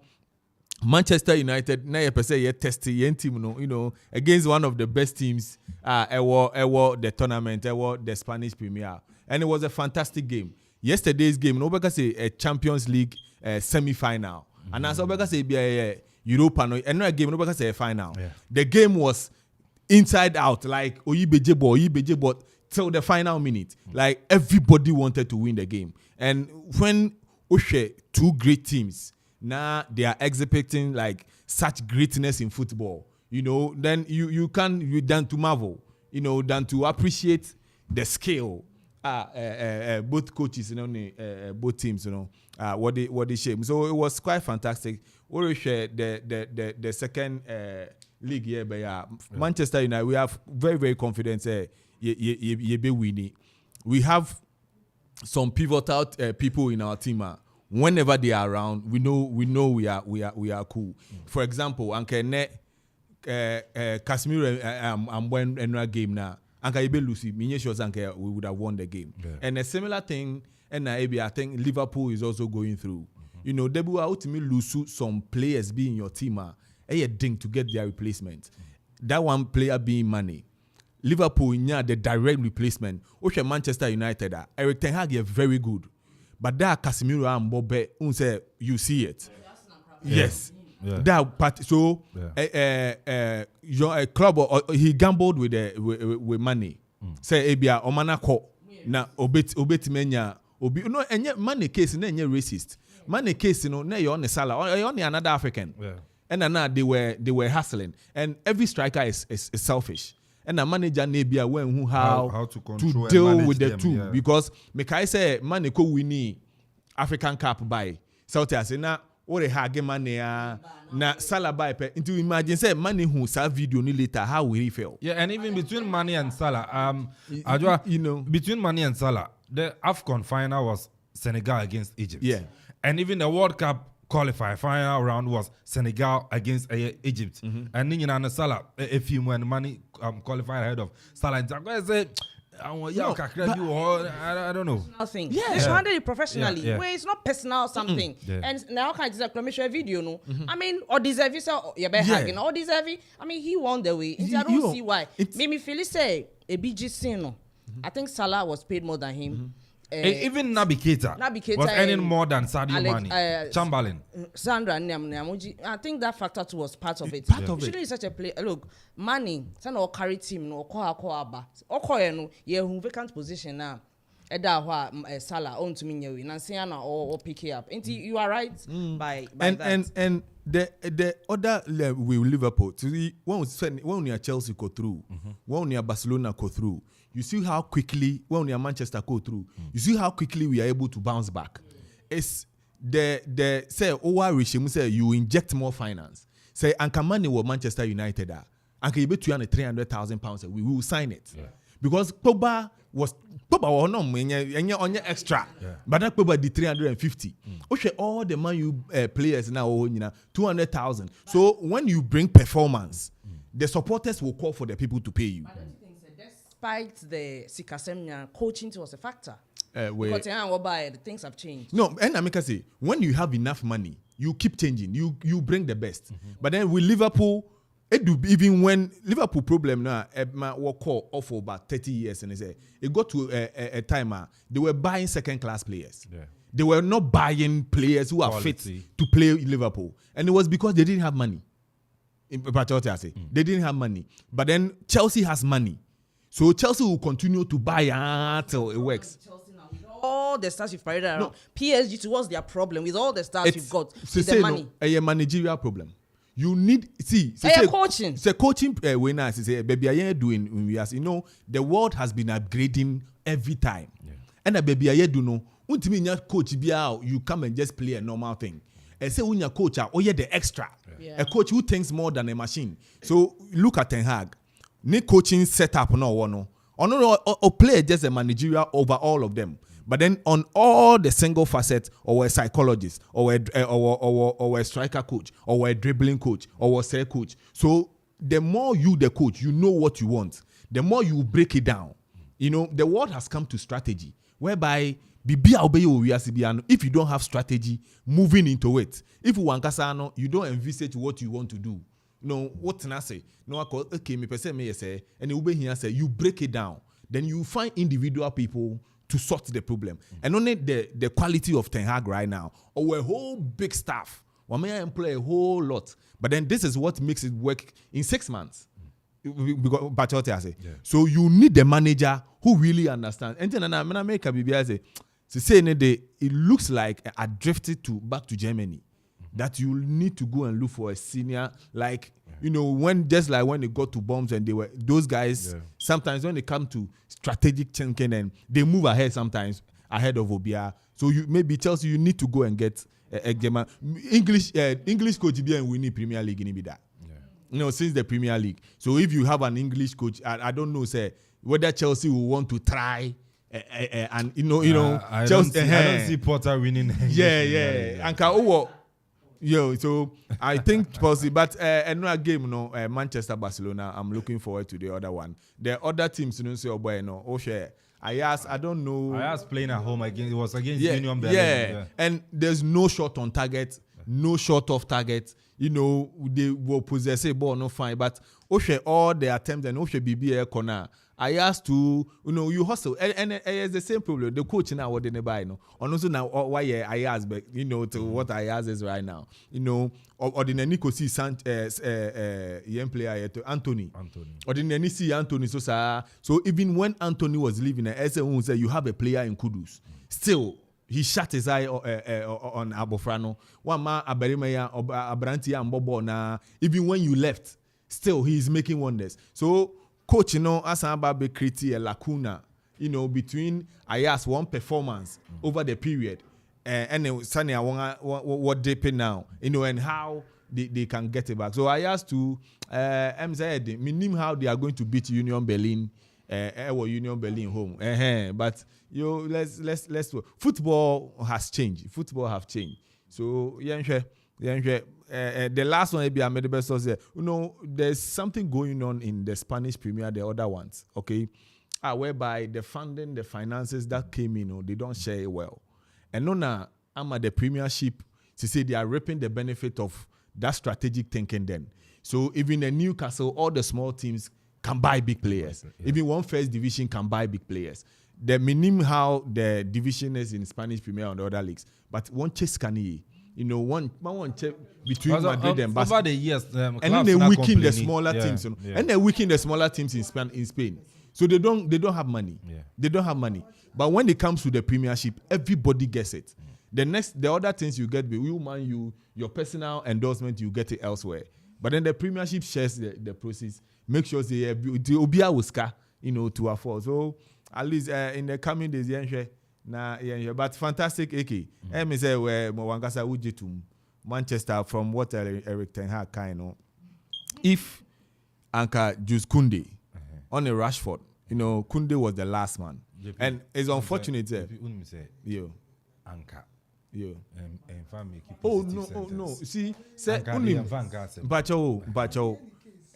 Manchester United na ye pese ye test yen team no, you know, against one of the best teams ever the tournament, the Spanish Premier, and it was a fantastic game. Yesterday's game, no because a Champions League semi-final, and as Obeka say be a Europa no, and no game no because a final. Yeah. The game was inside out, like Oyibeje till the final minute. Like everybody wanted to win the game, and when Oshe two great teams. Now they are exhibiting like such greatness in football, you know, then you than to marvel, you know, than to appreciate the skill. Both coaches, you know, both teams, you know, what they shape. So it was quite fantastic. We share the second league here, but Manchester United, we have very confident. Ye be winning. We have some pivotal people in our team. Whenever they are around, we know we are cool. For example, Anke Casemiro Amwen game now. Anke Ibe Lucy, minye sure Anke we would have won the game. Yeah. And a similar thing, and I think Liverpool is also going through. You know, they will ultimately lose some players being your team. A ding to get their replacement. That one player being Mane. Liverpool the direct replacement. Oche Manchester United Erik ten Hag is very good. But that Casemiro and Bobe, you see it. Yes. Yeah. That part. So, your club he gambled with money. Say Abia Omanako na obet menya obi no enye money case na enye racist. Money case no na you on the Salah or on another African. Yeah. And now they were hustling. And every striker is selfish. And a manager nebia when who how to deal with the two because Mekai say money ko winning African Cup by South Africa or a hage money na Salah by into imagine say money who saw video ni later how will he feel. Yeah, and even between Mane and Salah, you know, between Mane and Salah, the AFCON final was Senegal against Egypt. Yeah, and even the World Cup qualifier final round was Senegal against Egypt. Mm-hmm. And Nina Salah, if you when Mane qualified ahead of Salah, I don't know. Nothing. Yeah. They should handle it professionally. Yeah. Where it's not personal something. Mm-hmm. Yeah. And now can just commission video, no. Mm-hmm. I mean, or deserve it, so you better hagging, or deserve it. I mean, he won the way. I don't see why. Made me feel say a BGC, no. Mm-hmm. I think Salah was paid more than him. Mm-hmm. Even Naby Keita was earning more than Sadio Mane. Chamberlain. Sandra Nyamuji. I think that factor too was part of it. Usually such a play. Look, Mane, some or carry team no or you vacant position now. Eda Salah on to me Nansiana or pick it up. You are right by that. And the other with Liverpool to see when you Chelsea go through, when you Barcelona go through. You see how quickly when we are Manchester go through. You see how quickly we are able to bounce back. It's the say over regime say you inject more finance. Say Anka Mane was Manchester United Anka you bet £300,000 we will sign it. Yeah. Because Pogba was no on your extra. Yeah. But that Pogba did 350. Okay, all the Man U players now 200,000. So when you bring performance, the supporters will call for the people to pay you. Despite the Sikasemnia, coaching was a factor. Because things have changed. No, and I say when you have enough money, you keep changing. You bring the best. Mm-hmm. But then with Liverpool, Even when Liverpool problem now, what call off for about 30 years, and it got to a time they were buying second-class players. Yeah. They were not buying players who are fit to play Liverpool, and it was because they didn't have money. They didn't have money, but then Chelsea has money, so Chelsea will continue to buy until it works. All the stars you've paraded around PSG, towards their problem with all the stars you've got with the money. A managerial problem. You need coaching. It's a coaching way now. Baby, I ain't doing. You know, the world has been upgrading every time, and a baby, I do know. When you mean coach, you come and just play a normal thing. And say when your coach the extra. A coach who thinks more than a machine. So look at Ten Hag. Need coaching setup no. Or play just a managerial over all of them. But then on all the single facets, or a psychologist, or a striker coach, or a dribbling coach, or a cell coach. So the more you the coach, you know what you want. The more you break it down. You know, the world has come to strategy, whereby if you don't have strategy moving into it, if you want kasano, you don't envisage what you want to do. No, what can I say? No, okay, me person may say, and you break it down. Then you find individual people to sort the problem. And only the quality of Ten Hag right now, or a whole big staff. One may employ a whole lot. But then this is what makes it work in 6 months. So you need the manager who really understands. And then I make a BBI say, it looks like I drifted back to Germany. That you need to go and look for a senior, like, you know, when they got to bombs and they were those guys, sometimes when they come to strategic thinking and they move ahead sometimes ahead of Obia. So you maybe Chelsea, you need to go and get a German English coach be and winning Premier League in that. You know, since the Premier League. So if you have an English coach, I don't know, say whether Chelsea will want to try. And I Chelsea, don't see Potter winning. So I think possibly, but another game, Manchester Barcelona. I'm looking forward to the other one. The other teams, I don't know. Ajax playing at home again. It was against Union Berlin. Yeah, and there's no shot on target, no shot off target. You know, they will possess a ball, no fine. But all the attempts and BB corner. I asked to, you hustle. And it's the same problem. The coach now, what they buy, And also now, why I asked, but, to what I ask is right now. Or the Nico see young player to Anthony. Or the Nani see Anthony. So even when Anthony was leaving, SMU said, you have a player in Kudus. Still, he shut his eye on Abofrano. One man, Aberimaya, Abrantia, and Bobo. Now, even when you left, still, he's making wonders. So, coach, as about be creating a lacuna, between Ajax one performance over the period, and then Sunday I want what they pay now, and how they can get it back. So I asked to meaning how they are going to beat Union Berlin, or Union Berlin home. But let's football has changed. Football have changed. So the last one I made the best was there's something going on in the Spanish Premier, the other ones, okay, whereby the funding, the finances that came in, they don't share it well. And now I'm at the Premiership to say they are reaping the benefit of that strategic thinking then. So even in Newcastle, all the small teams can buy big players. Even one first division can buy big players. The minimum how the division is in Spanish Premier and the other leagues, but one chase can one check between Madrid and Barcelona. Over the years, and then they weaken the smaller teams, and they weaken the smaller teams in Spain. So they don't have money. They don't have money. But when it comes to the Premiership, everybody gets it. The other things you get, your personal endorsement, you get it elsewhere. But then the Premiership shares the process. Make sure the Obia will scar, to afford. So at least in the coming days, but fantastic, AK. Me say where Mwangasa Uji to Manchester from what Eric Ten Hag kind. If Anka Jus Kunde on a Rashford, Kunde was the last man, and it's unfortunate. Yo, Anka. Yo. No. See, say Bacho.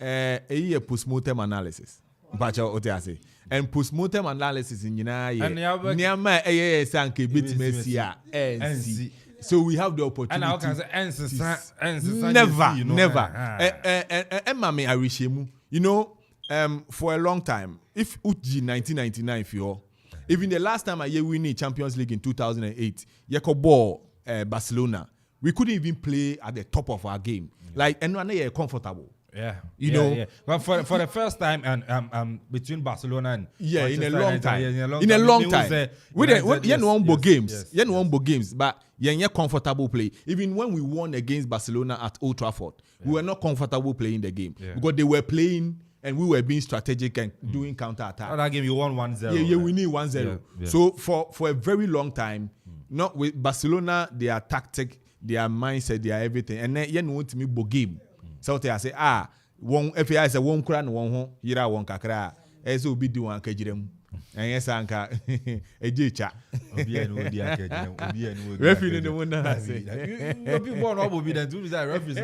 A year postmortem analysis. Bacho Otiase. And postmortem analysis in United. So we have the opportunity. And I can say, never. Mami Arishemu, you know, for a long time, if Uji 1999, if you're, even the last time I hear we need Champions League in 2008, Yakobo Barcelona, we couldn't even play at the top of our game. Like, and we're comfortable. Yeah, you know. Yeah. But for the first time, and between Barcelona and in a long time, in a long time, we didn't won games, but you're comfortable play. Even when we won against Barcelona at Old Trafford, we were not comfortable playing the game because they were playing and we were being strategic and doing counter attack. That game you won 1-0. Yeah, we need 1-0. Yeah. So for a very long time, not with Barcelona, their tactic, their mindset, their everything, and then you want to me bo game. So I say, one if I say one crown, one yira one kakra, as will be doing kajirem. And yes, Anka, a jicha. Referee in the one that I say. People will be there to that referee.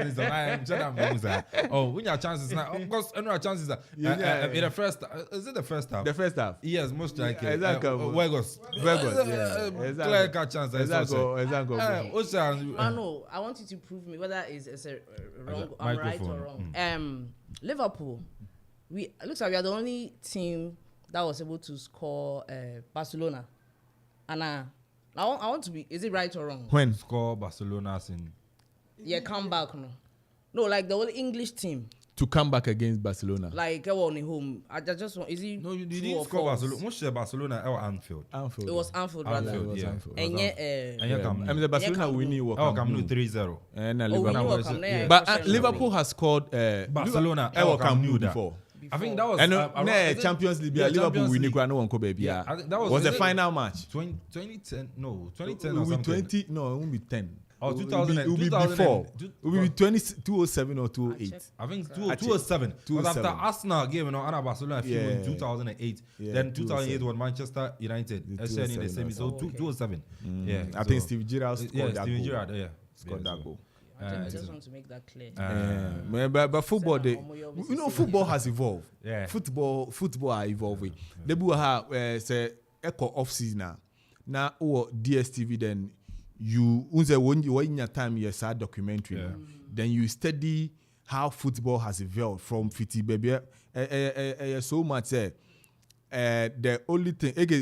Oh, when your chances now, of course, another chances that in the first, is it the first half? The first half. Yes, most likely. Exactly. Vegas. Yeah. Clear cut chance. Exactly. Mano, I want you to prove me whether it's a wrong, I'm right or wrong. Liverpool, it looks like we are the only team that was able to score Barcelona. And I want to be, is it right or wrong? When? Score Barcelona in... Yeah, come back, no. No, like the whole English team. To come back against Barcelona. Like, I want home. I just want, is it... No, you didn't score Barcelona. Most of Barcelona or Anfield. It was Anfield, rather. And the Barcelona winning will come 3-0. And but Liverpool has scored Barcelona Camp Nou before. I think that was Champions League. Liverpool winning no one go baby. That was the final match. 2010 or something. 20 no, it will be 10. Oh, 2000. It will be before. It will be 207 or 208. I think 207. But after Arsenal game, Anna Barcelona in 2008. Then 2008 was Manchester United. SN in the semi. So 207. Yeah. I think Steve Gerrard scored that goal. Steve Gerrard, scored that goal. I just want to make that clear. But football, football has evolved. Yeah. Football are evolving. They will have say echo off season now or DSTV. Then you when you in your time you saw documentary. Then you study how football has evolved from 50 baby. So much. The only thing the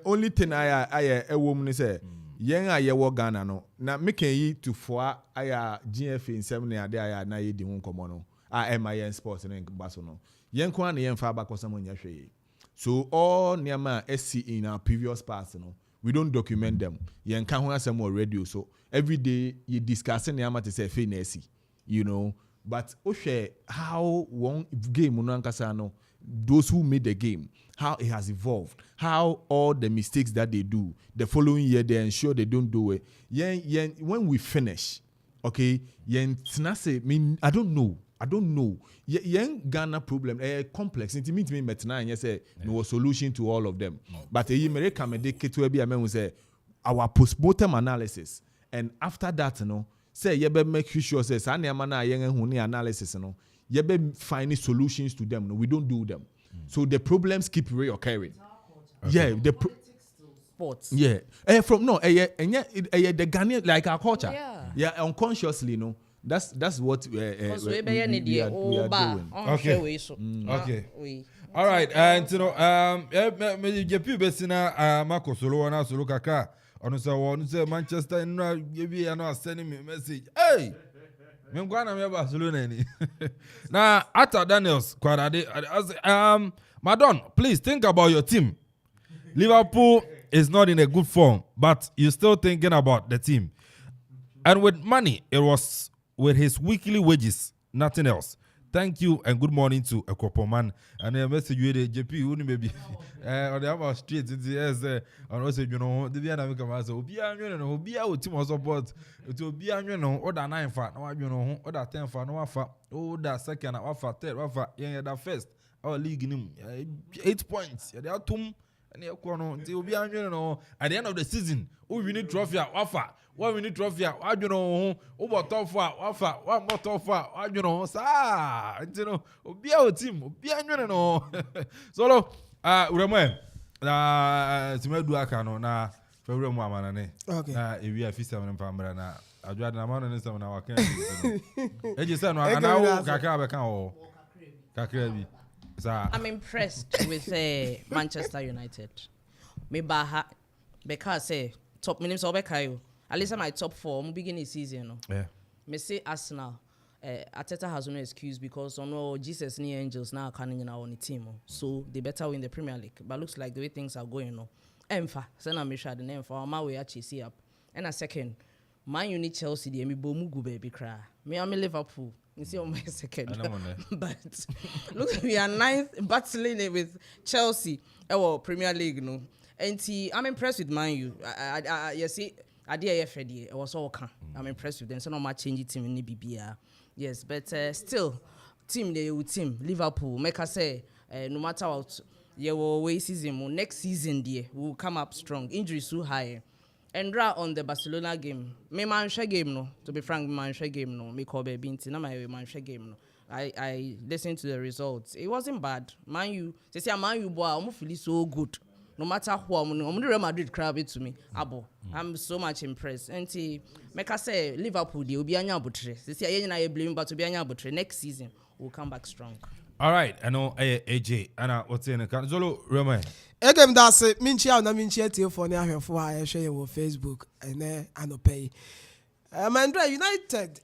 only thing I woman say. Yen a yewo Ghana no na meken yi to foa aya GFA in 7 na ade aya na ye di ho nkomo no a MIN Sports na baso no yen kwa na yen fa ba kosom nya hwe. So all niama SC in our previous parts no we don't document them. Yen ka ho asem on radio, so every day you discuss niama to say fe na SC, you know, but o share how one game no ankasa no those who made the game, how it has evolved, how all the mistakes that they do, the following year they ensure they don't do it. When we finish, okay, I don't know. Ghana problem, complex. It means me metna and say no solution to all of them. But America say our postmortem analysis, and after that, say make sure say analysis, you be finding solutions to them. No, we don't do them. So the problems keep reoccurring. Okay. Yeah, sports. Yeah, the Ghanaian like our culture. Yeah, unconsciously, that's what we are doing. Okay. Okay. All right, and me jepi besina Marco Solo na Solo kaka. Onu say Manchester give you sending me message. Hey. Now, Atta Daniels, Madon, please think about your team. Liverpool is not in a good form, but you're still thinking about the team. And with money, it was with his weekly wages, nothing else. Thank you and good morning to Ekopoman. And a message you JP, who maybe on the other street, yes, and also, the Vietnam comes, Obia, team was support, it will be order 9 for no, order 10 for no offer, order second, offer third, offer, that first, our league in him, 8 points, they are two. And at the end of the season, we need trophy offer. What we need trophy, over top for offer, one more top for, be our team, be so, Remo, Timedu aka no na February mu amana ne. Okay. Na ewi afisa me mfambra na adwa na ma no ne sem na waka no. Eje say no ana kakra be kan o. Kakra bi. I'm impressed with Manchester United. Me baha because top minimum so bekayo. At least my top 4 beginning season no. Yeah. Me say Arsenal. Arteta has no excuse because Jesus ni Angels now coming in our team. So they better win the Premier League. But looks like the way things are going now. Emfa, send a mission the name for my way actually see up. And a second, Man U need Chelsea the me bomugu baby cry. Me am Liverpool. You see on my second. But look, we are 9th battling it with Chelsea. Premier League no. And I'm impressed with Man U. You see, I did FD. I was all can. I'm impressed with them. So no much change team in the BBR. Yes, but still, team Liverpool. Make us say no matter what, way season next season we'll come up strong. Injuries too high. And draw on the Barcelona game. Me man share game no. To be frank, man share game no. Me call baby inti na my man share game no. I listened to the results. It wasn't bad. Man U, they say Man U boy, I'm feeling so good. No matter who I'm the Real Madrid crowd it to me. Abo, I'm so much impressed. And make us say Liverpool they will be anya butre. They say I blame but to be anya butre. Next season we'll come back strong. All right, I know AJ. Anna, what's in the can Zolo Roman? Egem that's it. Minchia na minchia te for na hwe for I share your Facebook and I no pay. Mandra United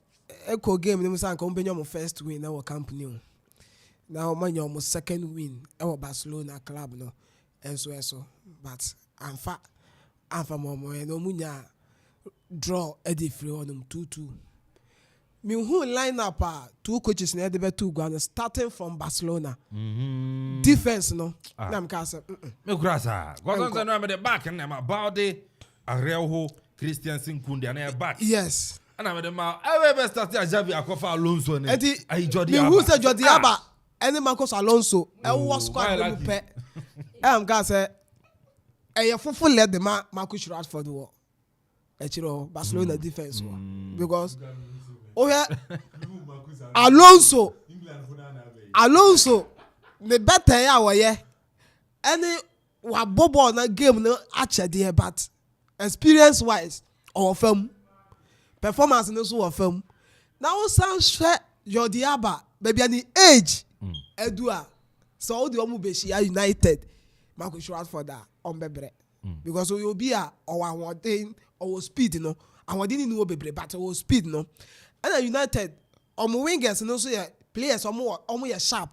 echo game ni san ko benyo mo first win na our company. Now man your second win our Barcelona club no. So but I'm more no munya draw Eddie free on them 2-2. Me who line up two coaches na the two go starting from Barcelona. Defense no. Nam ka say me grasa. Go no me the back and am about the Araujo Christensen Kunde na back. Yes. And am the ma I be start Xavi Akofa Alonso ne. Eddie Jordi Alba. Me who say Jordi Alba any Marcos Alonso e was squad no pe. I'm gonna say, a full let the Marcus Rashford war. Barcelona defense war because Alonso, the better yeah. Any wa bobo na game no actually but experience wise our film performance no so our film. Now sound share Jordi Alba baby any age edua so all the omu be United. Marcus Rashford on bebre because we will be our thing our speed no and we didn't know bebre but our speed no and United wingers no so players omo sharp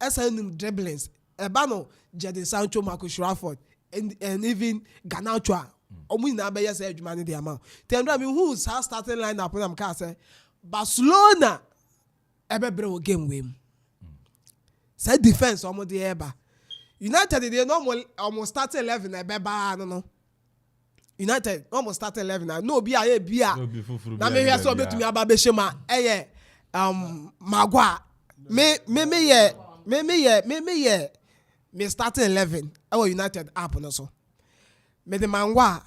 SNM dribblings ebano Jadon Sancho Marcus Rashford and even Garnacho omo na be yes adwuma ne dey am tell me who's starting lineup na am ka say Barcelona bebre o game we say defense omo dey eba United they normal almost start 11 no. United almost start 11 no be a bia. Na me here so betumi aba be shema Magua me start 11 our United app no so. Me the Mangwa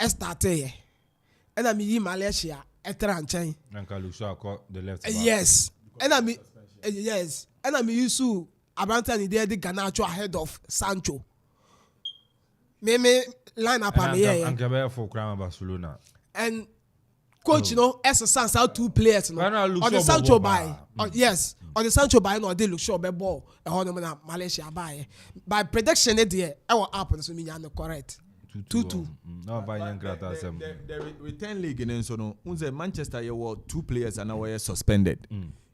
start here. And I me Malaysia etra nchen. Nanka Lucia call the left back. Yes. And I me yes. And I me Yusu Abantani there the Garnacho ahead of Sancho. Me line up and here. And for Crown Barcelona. And coach, you know, exercise how two players, no. On the Sancho buy. Yes, on the Sancho buy, no, they look sure be ball. Malaysia buy. By prediction, there, our app so me correct. 2-2. No, buying grata. The return league in so no. Unze Manchester, you were 2 players and now were suspended.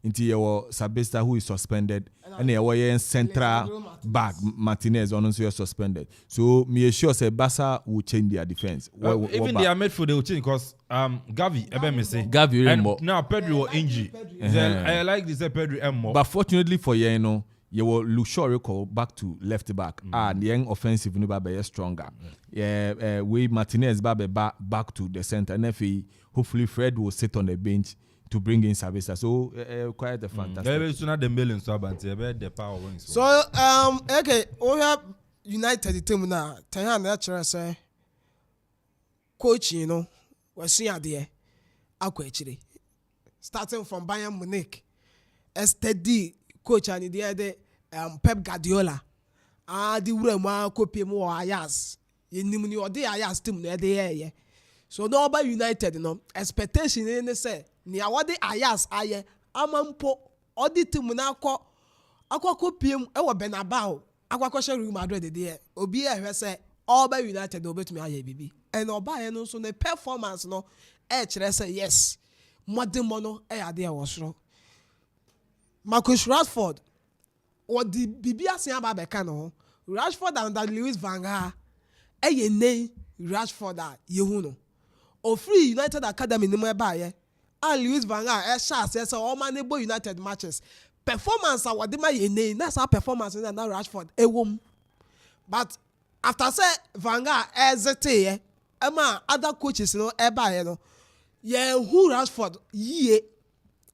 Into your Sabesta who is suspended and your central back Martinez on also suspended. So me sure say Barca will change their defense. Even their midfield they will change because Gavi Gavi and now Pedro injury. I like this Pedro more. But fortunately for you will look sure recall back to left back and the young offensive no be stronger. We Martinez back to the center and if hopefully Fred will sit on the bench to bring in Sabesta. So quite a fantastic. So okay, we have United team now. Tahan natural say coach, you know, we see there. Actually, starting from Bayern Munich, STD coach and the Pep Guardiola the wura ma copy mo Ayas yenim ni ode Ayas team na de ye so no ba United no expectation ni say ni awode Ayas aye amampo ode team na akwa copy e wo Benabao akwa share Real Madrid de obi e hwe say all ba United obetumi aye bibi and oba ye no so the performance no kire say yes modern no ade e wo soro Marcus Rashford what the bibi asia ba be kan no Rashford and Louis van Gaal ye name Rashford yehu no o free United Academy ni mo ba ye and Louis van Gaal sha say o manable United matches performance what ma ye name that's how performance na Rashford ewom but after say van Gaal exit ema other coaches no e ba ye no ye who Rashford ye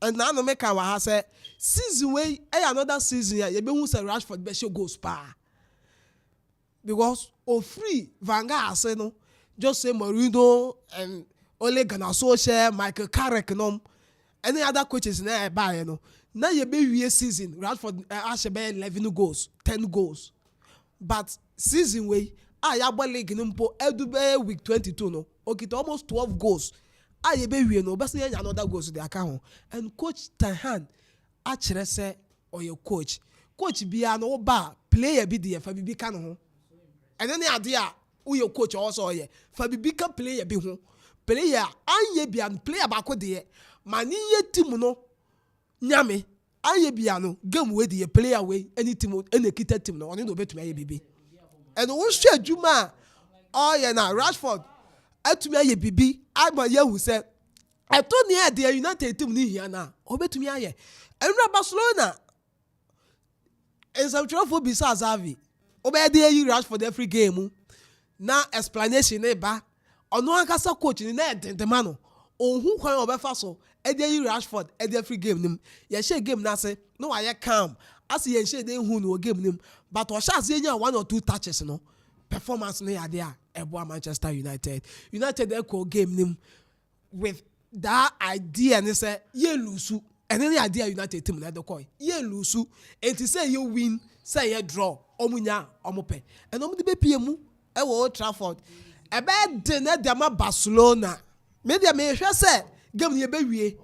and now no make our say season way another season ya be who say Rashford be show goals pa because of free Van Gaal say no just say Mourinho and Ole Gunnar Solskjaer Michael Carrick no any other coaches na buy no now you be we season Rashford be 11 goals 10 goals but season way ya league nimpo edube week 22 no okay to almost 12 goals you be we no best another goals to the account and coach Ten Hag actually say or your coach bia no ba player bi the fa bi kan ho and then idea who your coach also here fa bi kan player bi ho player anye bia player ba ko de mani ye team no nyame anye bia no game we the player we any team any kita team no oni no betumi aye bibi and wo hwe adwuma na Rashford atumi aye bibi agba ye hu say eto ni e de United team ni hia na obetumi aye enra Barcelona in some trouble bisa Xavi obedi yi Rashford every game na explanation e ba ono akasa coach ni na edendema no ohun kwan obefa so edi yi Rashford every game nim ye share game na say no aye calm as ye share dey hu no game nim but o sha say nya 1 or 2 touches no performance no ya there ebo Manchester United dey call game nim with that idea and say ye lose and then the idea United team na dey call ye lose and to say you win say you draw omunya omope and omu de be piemu e wo Old Trafford e be de na de ma Barcelona me de me hwe say game ye be wie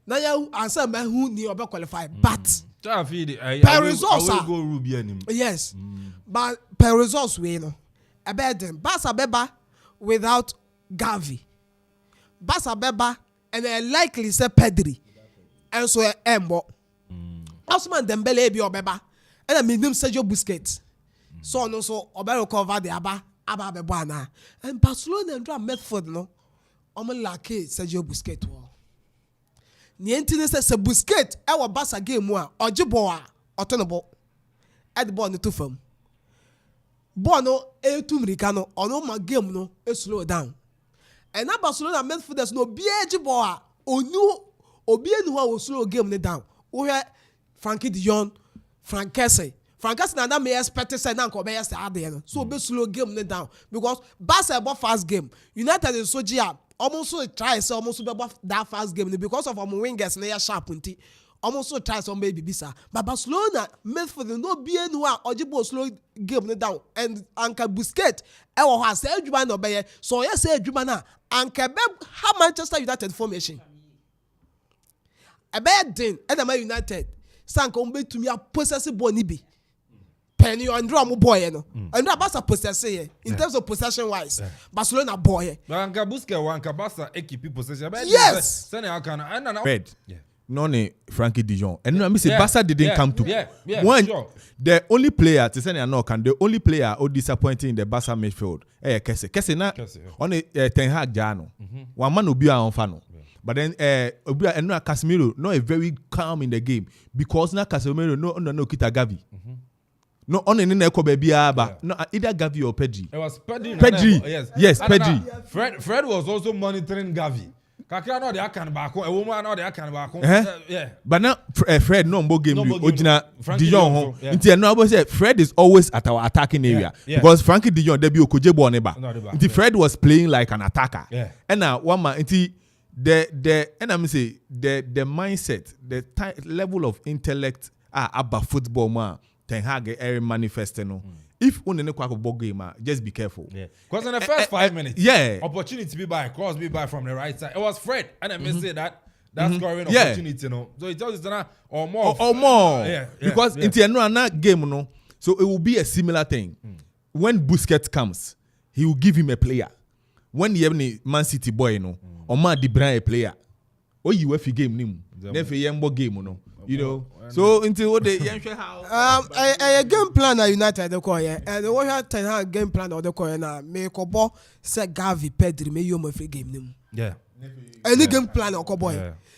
na ya answer ma hu ni obe qualify but per results go Ruby anim yes but per results we no e be de Barca beba without Gavi Barca beba and likely say Pedri and so Embo Ousmane Dembele bi obeba and I mean Sergio Busquets so no so obero cover the aba bebo ana and Barcelona and Medford no lake Sergio Busquets wo ni entine se Busquets e wo Barca game a ojibo a otonobo at the ball no to fam ball no e tumrika no ono ma game no e slow down and na Barcelona midfielders no bi ejibo a onu obi enu a wo slow game ne down wo hwe Frankie de Jong Frank Kessie na that may expect say na ko be yes ade no so be slow game ne down because Barca about fast game United is so gia almost so try say almost be about that fast game because of wingers na ya sharp nti almost so try some baby bisa but Barcelona midfield no be enu a ojibo slow game ne down and Anka Busquets e wo ha say adwuma no be so yes say adwuma na Anka be ha Manchester United formation e be din e da United sanka betumi a possess ball ni bi penny on drum boy no and Barca possess in terms of possession wise Barcelona boy Anka Busquets Anka Barca equipe possession yes send how can Red no Frankie de Jong and I say Barca didn't come to one sure. The only player to send the only player who disappointing in the Barca midfield Kessie na on Ten Hag jano one man obi on fano but then Casemiro not a very calm in the game because na Casemiro no kita Gavi no on any neko baby aba no either Gavi or Pedri. It was Pedri. Yes, Pedri. Fred was also monitoring Gavi. Kakra no dey kan ba ko e wo mu no dey kan ba ko yeah but now Fred no mbo game original De Jong ho nti no abo say Fred is always at our attacking area because Frankie De Jong dey be okoje ball ne ba nti Fred was playing like an attacker and now one man nti the and I say the mindset the level of intellect about football man Ten Hag manifesting no. If one in the game, just be careful. Yeah. Because in the first 5 minutes, yeah, opportunity to be by cross be by from the right side. It was Fred, and I may say that scoring Yeah. opportunity, you know. So it tells us that or more, or more. Yeah, Because in the game, no, so it will be a similar thing. When Busquets comes, he will give him a player. When you have a Man City boy, you know, or Man De Bruyne a player, or you have a game, then for a game, no. You know, so until what they how a game plan at United the choir and what had Ten Hag game plan or the choir now make Kobo say Gavi Pedri may you free game name. Yeah. Any game plan or Kobo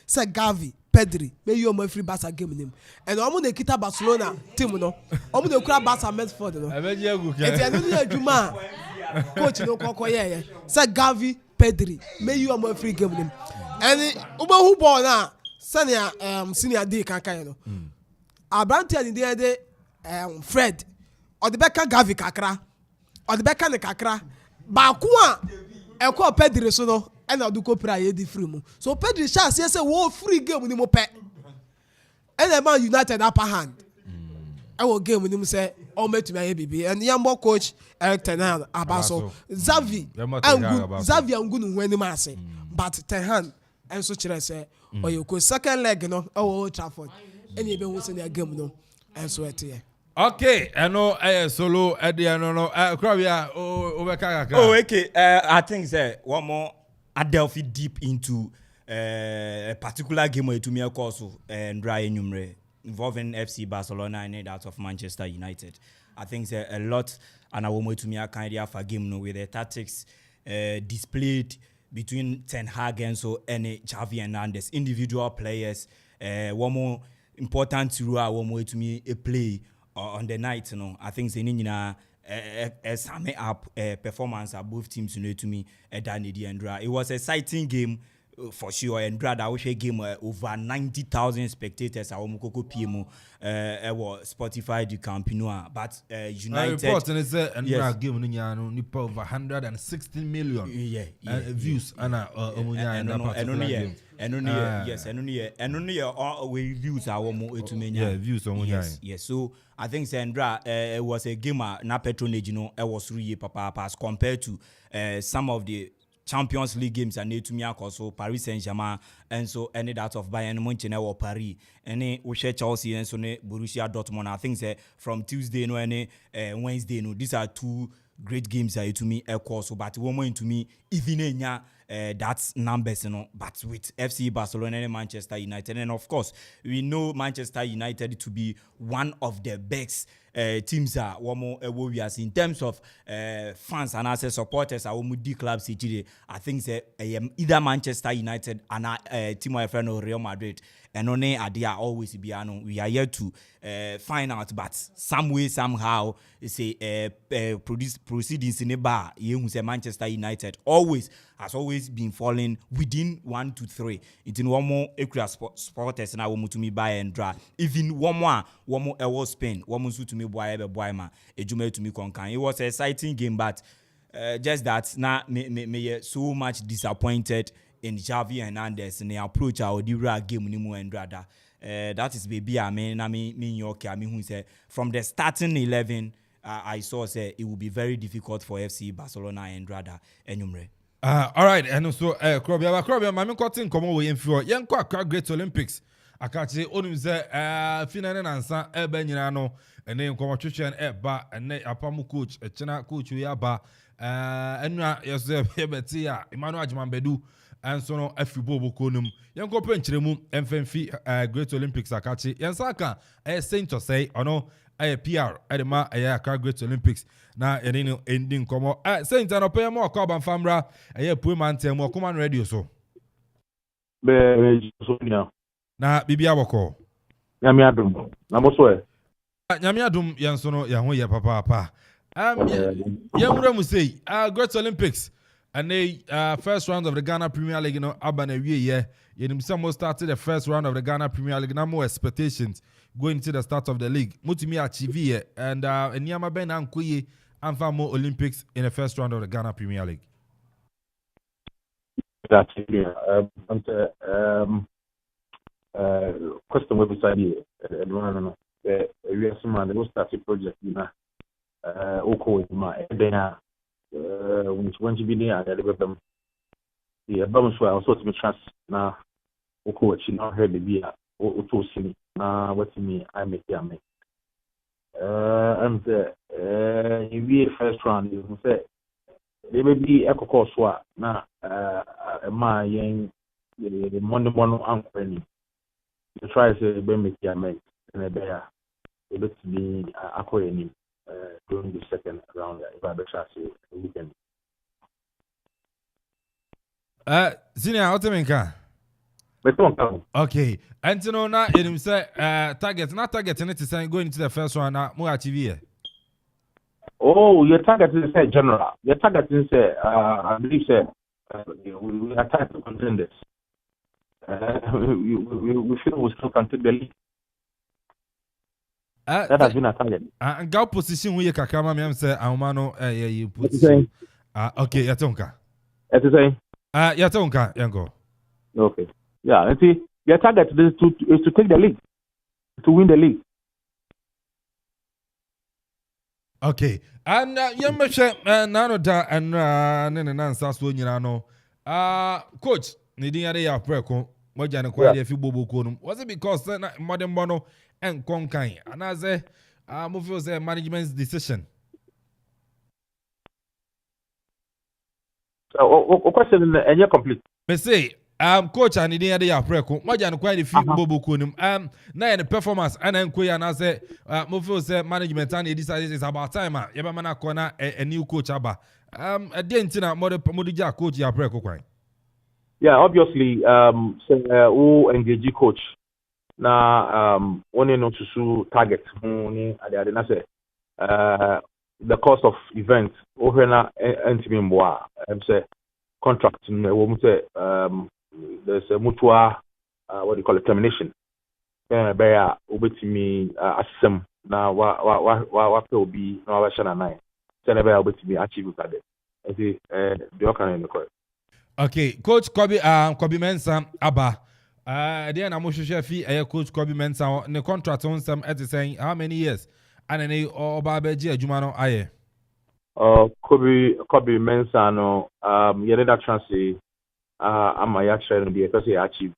say Gavi Pedri may you free Barca game name. And I'm gonna kita Barcelona team no. I'm gonna grab Barca Medford no. It's another Juma coach no Kokoye. Say Gavi Pedri may you free game name. And Uba who ball now. Senior D kankan no. Abrante and the Fred or the Becca Gavi kakra or the Becca ne kakra Bakua Eko Pedri so no and I do ko prayer di free mu. So Pedri sha say wo free game ni mo pe. And the Man United upper hand. I will game with him say all met to my baby and Yambo coach Eric Ten Hag abaso Xavi and Ngunu when him say but Ten Hag and so chira say or you go second leg no Old Trafford and you be who send game no and so it here. Okay, I know solo at the no Krabia okay. I think say one more I delve deep into a particular game where to me also and dry number involving FC Barcelona and that of Manchester United. I think say a lot and I want to me a kind of a game no with the tactics displayed between Ten Hag and so any Xavi Hernandez, individual players, one more important role, one more to me a play on the night, you know. I think say a sum up performance of both teams, you know, to me it was an exciting game for sure. And I wish a game over 90,000 spectators. I want to PMO Spotify du Camp Nou, but United. Report and it's a game in over 160 million views and only views are more to me. Yeah, views on yes. So I think Sandra it was a game na patronage, you know, it was really papa as compared to some of the Champions League games and to me also Paris Saint-Germain and so any that of Bayern Munich or Paris any Chelsea and so Borussia Dortmund. I think say from Tuesday no any Wednesday no, these are two great games to me so but one more to me even that's numbers, you know, but with FC Barcelona and Manchester United, and of course we know Manchester United to be one of the best teams are one more warriors in terms of fans and as supporters are one D clubs. I think say either Manchester United and team of friend or Real Madrid, and only idea always be we are here to find out, but some way somehow say proceedings in a bar. You say Manchester United always has always been falling within 1 to 3. It's in one more equal supporters and I will to me buy and draw. Even one more was Spain, one more to me boy ma a jume to me concan. It was an exciting game, but just that now me so much disappointed in Xavi Hernandez and the approach our the game anymore and rather. That is baby I mean okay, I mean who say from the starting 11 I saw say it would be very difficult for FC Barcelona and rather enumerate. All right, and so Krobia, my cutting come away in for young Great Olympics. I can't say only say Finan and San Ebenino and then come and Eba and Apamu coach, a China coach Yaba, and yourself Hebetia, Emmanuel Bedu, and so on F. Bobo Konum, young Copentremu, MFM Great Olympics Akachi, Yansaka, a saint to say, or no. A PR Edema a Great Olympics na ending komo Saint and pay more carbon famra a puman temo command radio so na bibia wako Nyamiadum na moswe Nyamiadum yansono ya ho ye papa yamura mu say Great Olympics and they first round of the Ghana Premier League, you know, abana ye some started the first round of the Ghana Premier League. Now more expectations going to the start of the league. Mutimi achieve and Nyama Ben and Kuye and for more Olympics in the first round of the Ghana Premier League. That's question website here. we are some man who started project na oko ma then when you be near the them the album so also to me chance na oko chi na heard the be o to see na what me I make ya make and we first round you say they may be ekoko so na ma yen the money ankwani to try to be make ya make and there a bit to be acquiring during the second round if I bet you weekend. Senior, how to make okay, and you know now it say target, not target, and it's saying going to the first one now more TV. Oh, your target is say general. Your target is say I believe say we are trying to contend this. We feel we still can take the league. That has been a target. And go position we kakama me am say Ahumano you position. Okay, yatonka. What you saying? Yatonka, yango. Okay. Yeah, and see, your target is to take the league, to win the league. Okay, and yameshe nano da and nene nansa so nyina no. Coach, ni din yare ya preko, moja ne kwa fi bobo ko no. Was it because modern bono and konkan? And I say mo feel say management's decision. So, question and you complete. Me say coach and the other preko moja no quite fi bobo ko nim na the performance and enkoya na say mo feel say management and decide is about time you be man corner a new coach aba adentina modija coach ya preko kwan. Yeah, obviously who engage coach na one no to target ni ade na say the cost of event over na entimi mboa say contract we say there's a mutual what do you call it, termination. Bear obetimi asem na wa pe obi na wa shana nine. Say bear obetimi achieve that. The okan in the court. Okay, coach Kobe Mensah aba then I'm sure fi coach Kobe Mensah ne contract on some at saying how many years and any oba beji adwuma no aye. Kobe Mensah no yere that transfer ama ya training the because he achieve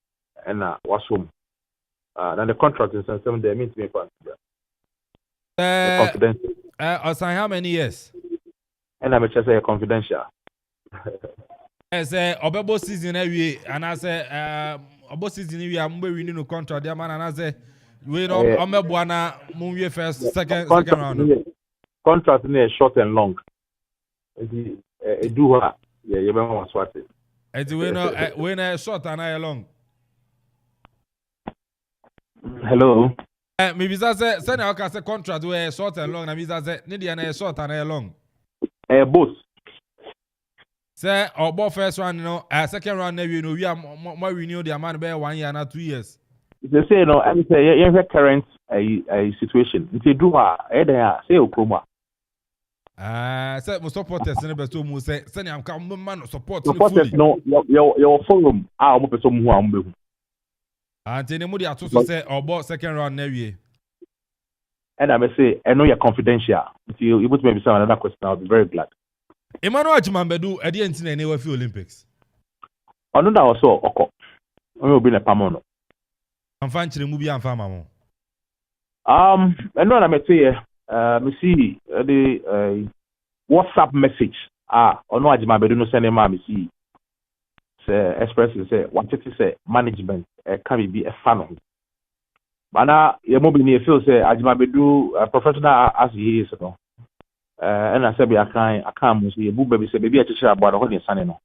and was home then the contract is some they mean to me confidential assign how many years and I'm just say confidential say obebo season every and I say obo season we am we no contract there man and I say we no omebo na mu we first second round contract is short and long do what yeah you better was what it we no short and I long. Hello. Maybe that say na ka say contract we short and long na me that say need na short and long. Both. Say obo first round no second round na we no we am more renew the amount be 1 year na 2 years. They say no and say you current situation. If you do say okroma. Say mo supporters ne be so mo say na am ka man support supporters no your forum mo person hu am behu. Antene mo dia to so say obo second round na wie. And I may say I know you're confidential. If you able to maybe some another question I'll be very glad. Emmanuel Achimambedu edi entina na we fi Olympics. Onu da also oko. Only obi na pamono. Amfa nchire mu bi amfa mamo. I know na me say me see the WhatsApp message onu Achimambedu no send ma me see say express say what it say management can be a fan of. Bana ye mo bi ni feel say Achimambedu professional as he is no. And I said, I can't see a boo baby, say, baby, I teach about the whole son. No,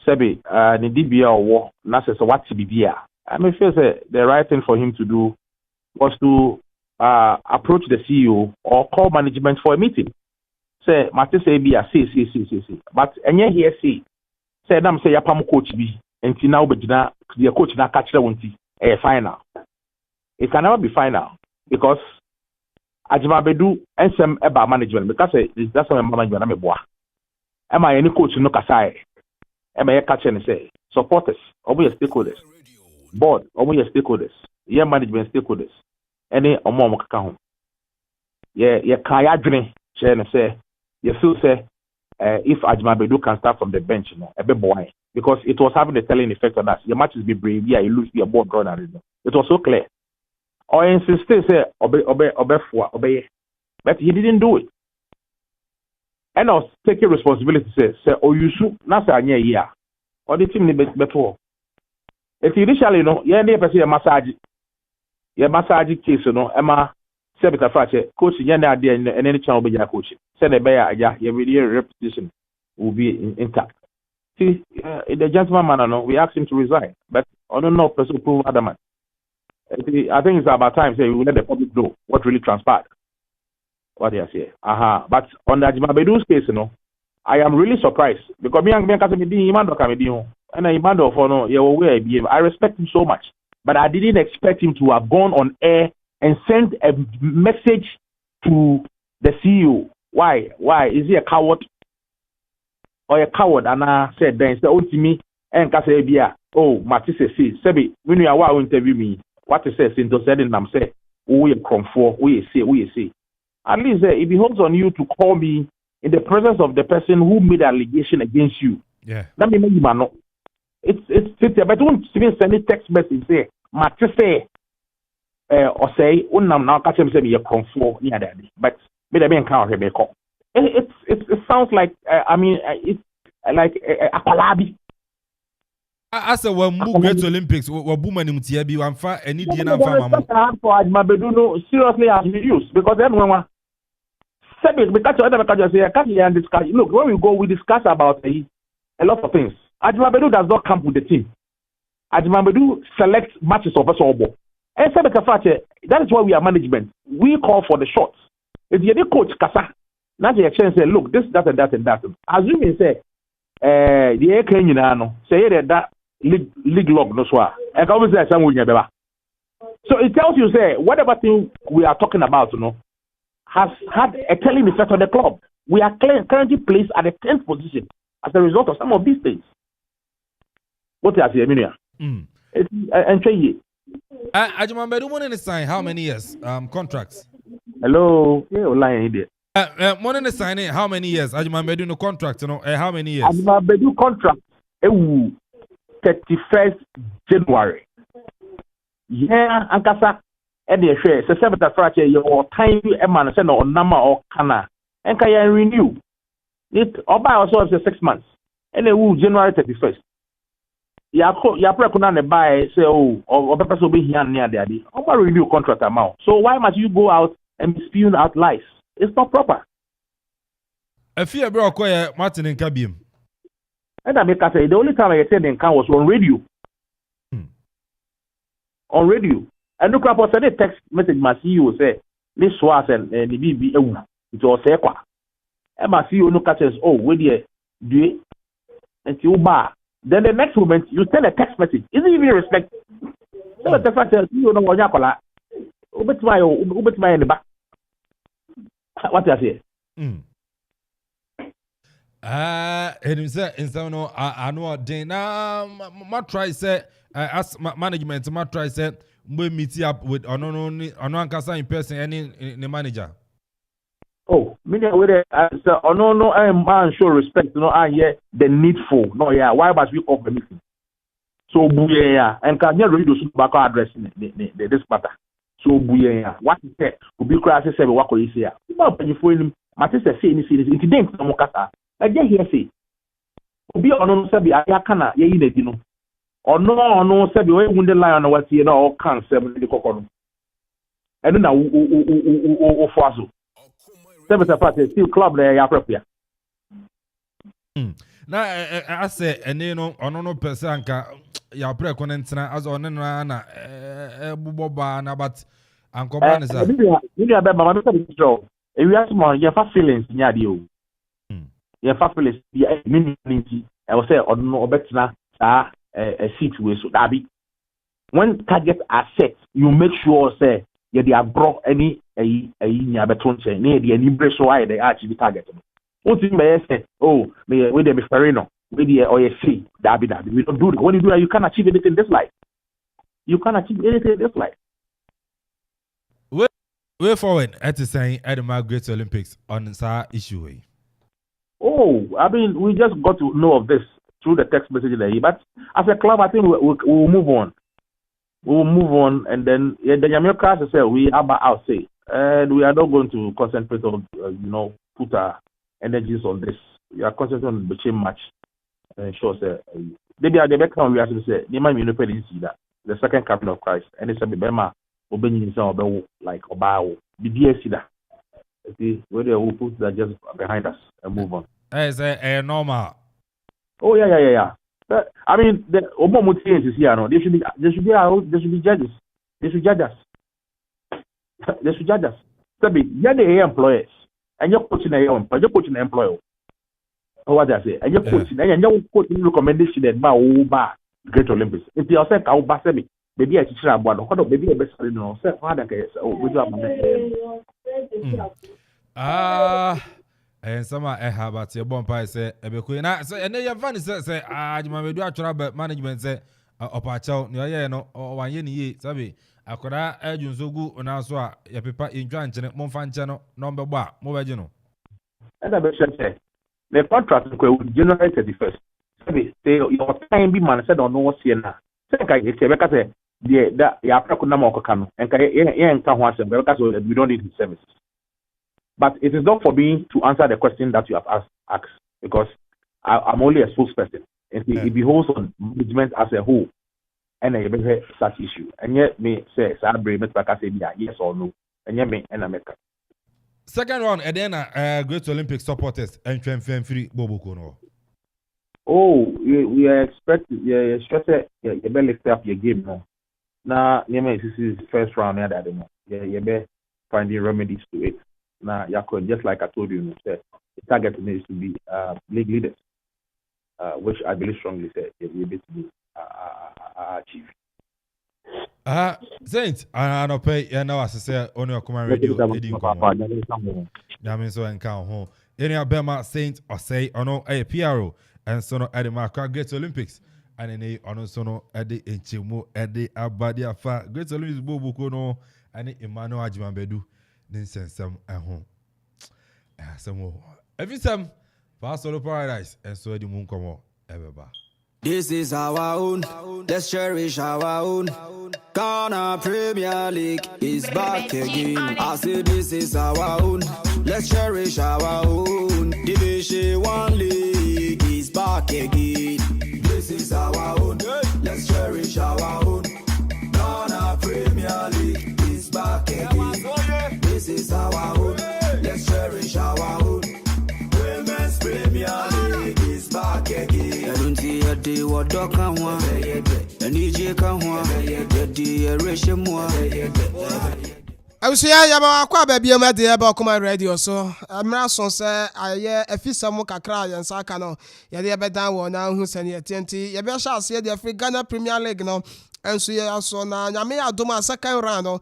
Sebi, the DBA war, Nasa, so what to be there. I may feel say the right thing for him to do was to approach the CEO or call management for a meeting. Say, Martin say, be a see. But, and yet here, say, I'm say, Yapam coach be, and now, but the coach now catch the one a final. It can never be final because Achimambedu and some about management because that's what management I'm a boy. Am I any coach no kasai? Am I a catcher and say supporters, or we are stakeholders, board, or we are stakeholders, yeah, management stakeholders. any omo kaka ho ye kan ya dwene share no say you feel say if Ajimabedu can start from the bench, a bit boy, because it was having a telling effect on us. Your matches be brave, yeah, you lose your ball drawn. It was so clear. Or insisted, say, obey, but he didn't do it. And I was taking responsibility, say, oh, you should not say, yeah, or the team before. If initially, yeah, never see a massage case, Emma. Sebita Frache, coach Yana idea and any channel be coach. Send a bear, your reputation will be intact. See, the gentleman man, we asked him to resign, but I don't know person prove other man. I think it's about time say we let the public know what really transpired. What they say. But on the Ajimabedu's case, I am really surprised because me and Imando for I respect him so much, but I didn't expect him to have gone on air and send a message to the CEO. Why? Is he a coward? Or a coward? And I said, then say, oh, to me, and Kasebia, oh, Matisse, Sebi, when you are interview me, what he says into said and I'm say, we come for, we say. At least it behoves on you to call me in the presence of the person who made allegation against you. Yeah. Let me make you know. It's but don't even send a text message say, Matisse. Or say, unnam now catch him say me a confor near daddy, but me the main count here it sounds like it's like a palabi. I said, when we get to Olympics, we're booming in TB, one far any dinner for Ajimabedu seriously has been used because then when look, when we go, we discuss about a lot of things. Ajimabedu does not come with the team. Ajimabedu selects matches of us all. And that is why we are management. We call for the shots. If you're the coach, Kasa, now the exchange say, look, this, that, and that, and that. Assuming say, the Kenyan, say that league log no swar. And obviously, so it tells you, say, whatever thing we are talking about, has had a telling effect on the club. We are currently placed at the 10th position as a result of some of these things. What is the and Ajimabedu money sign how many years? Contracts. Hello, yeah, line here. Money signing how many years? Ajimabedu no contract, how many years? Ajimabedu contract 31st January. Yeah, Ankasa, and the share, so 7th Friday, your time, man, send or number or kana, and can renew it or by ourselves 6 months, and then January 31st. Ya prekuna buy say or person will be here near daddy. Or renew contract amount. So why must you go out and spewing out lies? It's not proper. A fear bro Martin in Kabim. And I make say the only time I attended in Can was on radio. On radio. And look up send a text message my CEO say this was and the BB it was say kwa. And my CEO no catches where do it until bar. Then the next moment, you send a text message. Isn't even respect. So the fact that you know what you call it. My in the back. What do you say? And say in some I know day now. My try say as management. My try say we meet up with Ononkasa in person. Any the manager. Oh, meaning with so no, I man show respect. I hear the needful. No, yeah. Why must we call the meeting? So yeah, and can you read those back address this matter? So yeah, what is that? Will be crashes say what you say. Well, when you phone Matisse say anything, it didn't come kasa. I just hear say. Will be on sabi ayakana ye ine dino. Or no sabi we wunde lion what you know can say the kokoro. And then o fazo. Still club there, ya Now, I say, and no person can ya preconentina as on na buboba but Uncle Banisa. You are Mamma Joe. If you ask more, your fast feelings in Yadio. Your fast feelings, the immunity, I will say, or no better, a seat with Dabi. When targets are set, you make sure, say, they have brought any betonche near the embrace why they actually target. What you may say, may we be Ferrino, with the OSC, Dabi. We don't do it. When you do that, you can't achieve anything in this life. You can't achieve anything in this life. way forward, at the saying at the Great Olympics on this issue. Oh, I mean, we just got to know of this through the text message there. But as a club, I think we'll move on. We will move on, and then the Yamil class said we are out say, and we are not going to concentrate on put our energies on this. We are concentrating on the chain match. And sure, say maybe at the back we have to say, "Nema mi no pedi see that the second captain of Christ," and it's a bema obenyi nsa obewo like obawo. The DSC that. See, whether we put that just behind us and move on. It's a normal. Oh yeah. I mean, the Obomo things is here. No, they should be judges. They should judge us. They should judge us. Sabi, you're the employers, and you're coaching an employer. Oh, what I say, and you're coaching, and you're coaching recommendation that ba Great Olympics. If you say ka ba sabi, maybe I teach about no, maybe a best no. Say father can say, oh, we do have and some have at your bonfire say, Ebekuna, so and then your funny say, my do trouble management say, Opacho, no, or 1 year, Sabi, I could urge you so good on our soa, your paper in John Monfanchano, number one, more general. And I say, the contract will generate 31st. Sabi, say your time be man said on no Siena. Second, it's a better the African Namokano, and because we don't need his services. But it is not for me to answer the question that you have asked because I'm only a spokesperson. And it beholds on management as a whole and I have such issue. And yet me say, yes or no. And yet me and America. Second round, and then Great Olympic supporters and free Bobo Kono. Oh, we are expecting, you better lift up your game now. Now, this is first round, you better finding remedies to it. Now, just like I told you, the target needs to be league leaders, which I believe strongly say they will be able to achieve. Saint, I don't pay, I say, on your command radio, that means so and count home. Any Abema Saint or say, or no, a PRO, and so no, at the Marca Great Olympics, and any on so at the Enchimo, at the Abadia Fa, Great Olympics Bobo Kono, and Emmanuel Ajimambedu. Then send some at home. Some more. Every time, Fast Solo Paradise, and so the moon come on. Ever back. This is our own. Let's cherish our own. Ghana Premier League is back again. I say this is our own. Let's cherish our own. Division 1 League is back again. This is our own. Let's cherish our own. Ghana Premier League is back again. This is our own. Let's cherish our own. Women's Premier League is back again. I don't see a day what dog can want. And EJ can want. The day ratio more. I was here, Yaba, baby, I'm at the Abakuma radio. So I'm not so say, I feel more cry and Sakano. Yadia Bedan, now who's any TNT. Yabasha said the African Premier League no. And so yeah, so now Yame Adoma second round.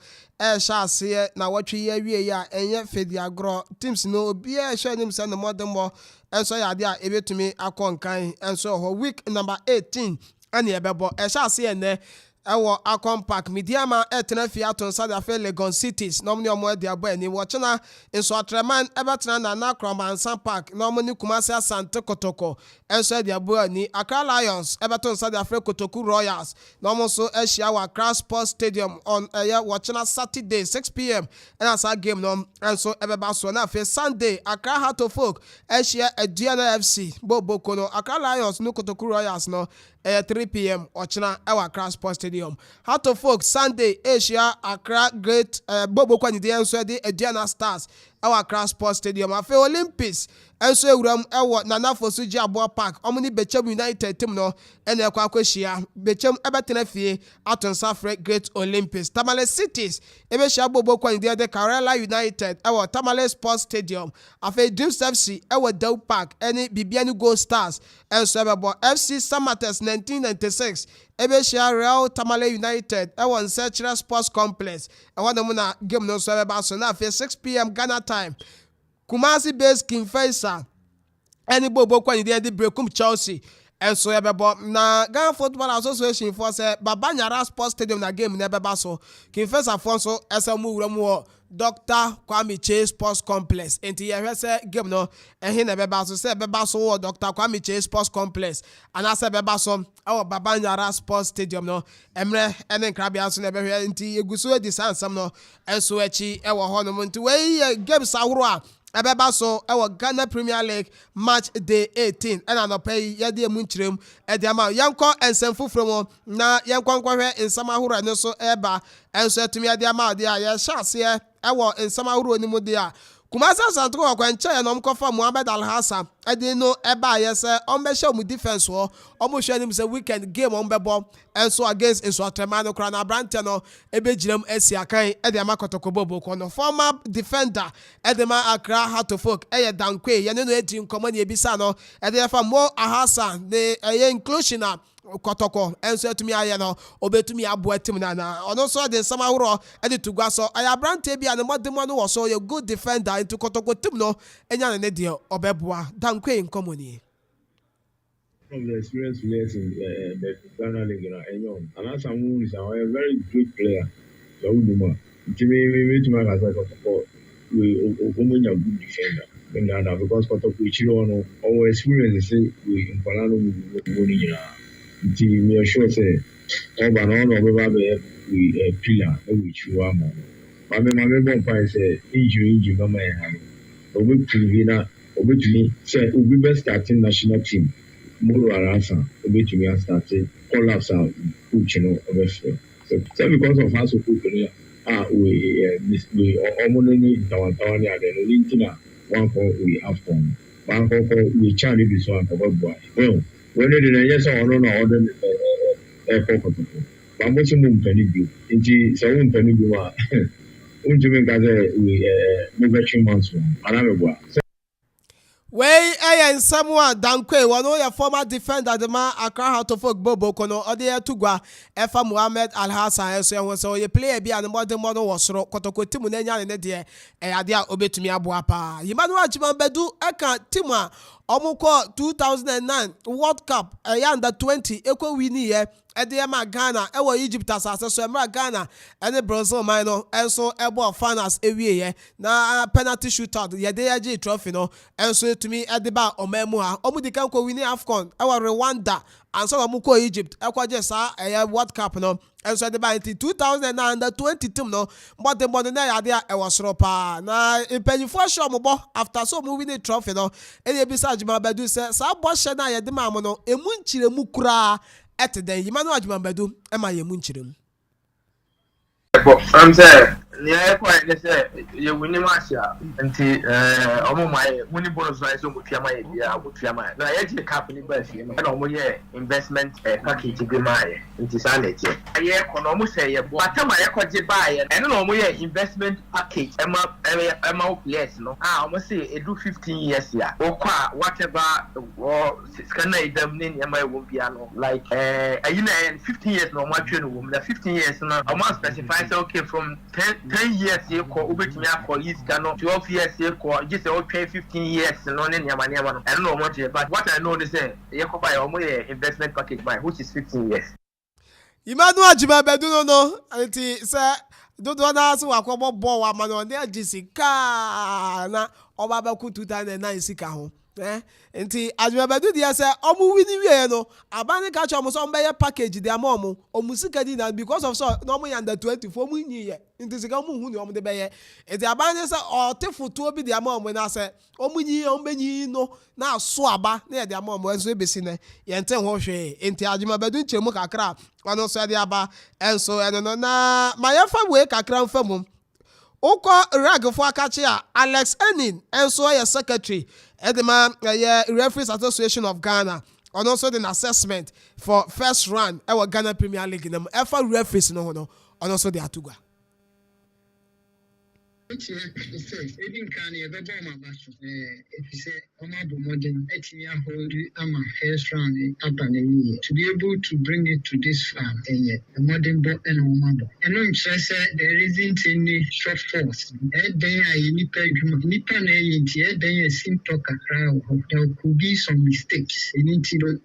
Shall see now what we ya and yet feed the agro teams no be a showing himself the modern more. And so yeah, they are able to me a conquer. And so her week number 18 and yeah, bebo shall see and there. Ewo Akon Park Midiama etena fiaton sada fe Legon Cities nomni omo de abo ani wochena enso atreman ebetena na Nakroma Ansan Park nomni Kumasi Asante Kotoko enso de abo ani Accra Lions ebeton sada fe Kotoku Royals nomo so ehia wa Accra Sports Stadium on wochena Saturday 6 p.m. and as a game no enso ebeba so na fe Sunday Accra Heart of Folk ehia Aduana FC Boboko no Accra Lions no Kotoku Royals no 3 p.m. Ochina Ewa Accra Sports Stadium. Heart of Folk Sunday Asia Accra Great Bobo Kwani de enso de Aduana Stars Ewa Accra Sports Stadium. Afe Olympics enso ewuram ewo Nana Fosuji Abo Park. Omuni Bechem United team no ene kwa akwehia. Bechem ebetena fie aton Safre Great Olympics. Tamale Cities ebehia Bobo Kwani de Karela United ewo Tamale Sports Stadium. Afe Dreams FC ewo Dow Park ene Bibiani Gold Stars enso ebebo FC Samates 1996 ebehia Real Tamale United ewo Nsechira Sports Complex ewo no na game no so ebeba so na afe 6 p.m. Ghana time. Kumasi based King Faisal any Bobo Kwani de Brekum Chelsea enso ebebo na Ghana Football Association for say Babanyara Sports Stadium na game na ebeba so Kinfesa Fonso esemu wuramu Dr. Kwame Chase Sports Complex enti ye say game no ehin na ebeba so say ebeba so Dr. Kwame Chase Sports Complex ana say ebeba so Babanyara Sports Stadium no emre ene krabia so na ebehwe enti eguso edi sansam no enso echi ewo ho no enti we game sahoro a ebeba so ewo Ghana Premier League match day 18 and no pay yede emu nchirem ediama yanko ensemfu from na yanko hwe nsama horo no so eba enso etumi ediama de a ye shase ewo nsama horo ni mu de a Kumasa Santo Kwancha ya nom kofa Mohamed Al Hassan edi no eba ye se ombehye mu defense wo omo hwe nim se weekend game ombebo enso against enso Tremano kra na Brante no ebegiram asi akan edi amakotokobo boko no former defender Edema Accra Heart of Oak eye dankwe ye no edi nkomo na ebisa no edi fa Mo Hassan the eye inclusion na kotoko enso etumi aye no obetumi abo tim na ono so de nsama horo edi tugwa so aya Brante bia no modemo no wo so ye good defender into kotoko tim no enya ne de obeboa dankwe nkomo ni from the experience we had in the Ghana League, and as someone is a very good player, so we to make us we a good defender in Ghana because Kotoku our experience is we in Palano we are sure say over and on we pillar which you are more. My member say injury mama but we to me say we best starting national team. Moro Arasa, obetumi started collapse out, which obviously. So because of how so cool we almost Tawani and then linking one for we have fun. One for we challenge this one for boy. Well, when they didn't yes or no order airport. But most of them penny view. Into some penny view. Unjume gaze we move months one. Another. Wey nsamwa dankwe wano ya former defender the man Accra Heart of Oak Bobo kono ode tugwa efa Mohamed Al Hassan so ye player bi an modern wasoro kotoko timu na nya ne de ade a obetumi aboa pa Yimanu Ajimanbedu eka timu a omuko 2009 World Cup under 20 ekwo wini ye Edema Ghana ewo Egypt asase so emra Ghana ene Brazil man enso ebo finals ewie na penalty shootout ye de yaji trophy no enso tumi edeba omemu ha omudika ko wini AFCON ewo Rwanda anso omuko Egypt ekwaje sa World Cup no enso edeba in 2009 under 20 team no mbode na ya de ewo soro pa na impanyfo show mo after so mu wini trophy no ene bisa Ajimanbedu se sa bo hye na ye de ma mo no emu nchiremu kura at the Yimanu Ajimanbedu ema ye munchirem I'm saying yeah quite say you win match nti omo mai win bonus na so mutua mai bia mutua mai na ye je cap ni ba fie no na omo ye investment package bi mai nti sa na tie ye kono omo say ye bo atama ye koje ba ye eno na omo ye investment package ema players no omo say edu 15 years ya okwa whatever scan na idam ni ema wo bia no like ayina 15 years no omo atwe no wo na 15 years no omo specify say okay from 10 years you call ubetimi akọ is cano 12 years you call just say 15 years no ne nyama no I don't know much but what I know is say you go buy omo investment package buy which is 15 years Yimanu Ajimanbedu no anti say dodo na aso akọbọ ball wa ma no dey jisika na oba ba ku 2009 sika ho enti Ajimanbedu dia say omu wini wie no abani ka cho mo so mbeye package dia ma omu sika di na because of so no mo yanda 24 mu nyi ye enti sika mu hu ni omu de beye enti abani say o te foto bi dia ma omu na say omu nyi ombenyi no na aso aba na dia ma omu enso ebesi ne ye nte ho hwe enti Ajimanbedu nchemu kakra ono so dia aba enso eno no na mayefa we kakra mfamu Oko ragfo akachi a Alex Enin enso ye secretary Edema Referees Association of Ghana and also the assessment for first round our Ghana Premier League them ever referees no and also the atugwa Which is Edin Kani, a better mabasso. If you say Omabo Modern, Etia hold Ama first round up and to be able to bring it to this farm, a modern boat and Omabo. And I'm sure there isn't any short force. Then I Nipan then a simple crowd. There could be some mistakes. You need to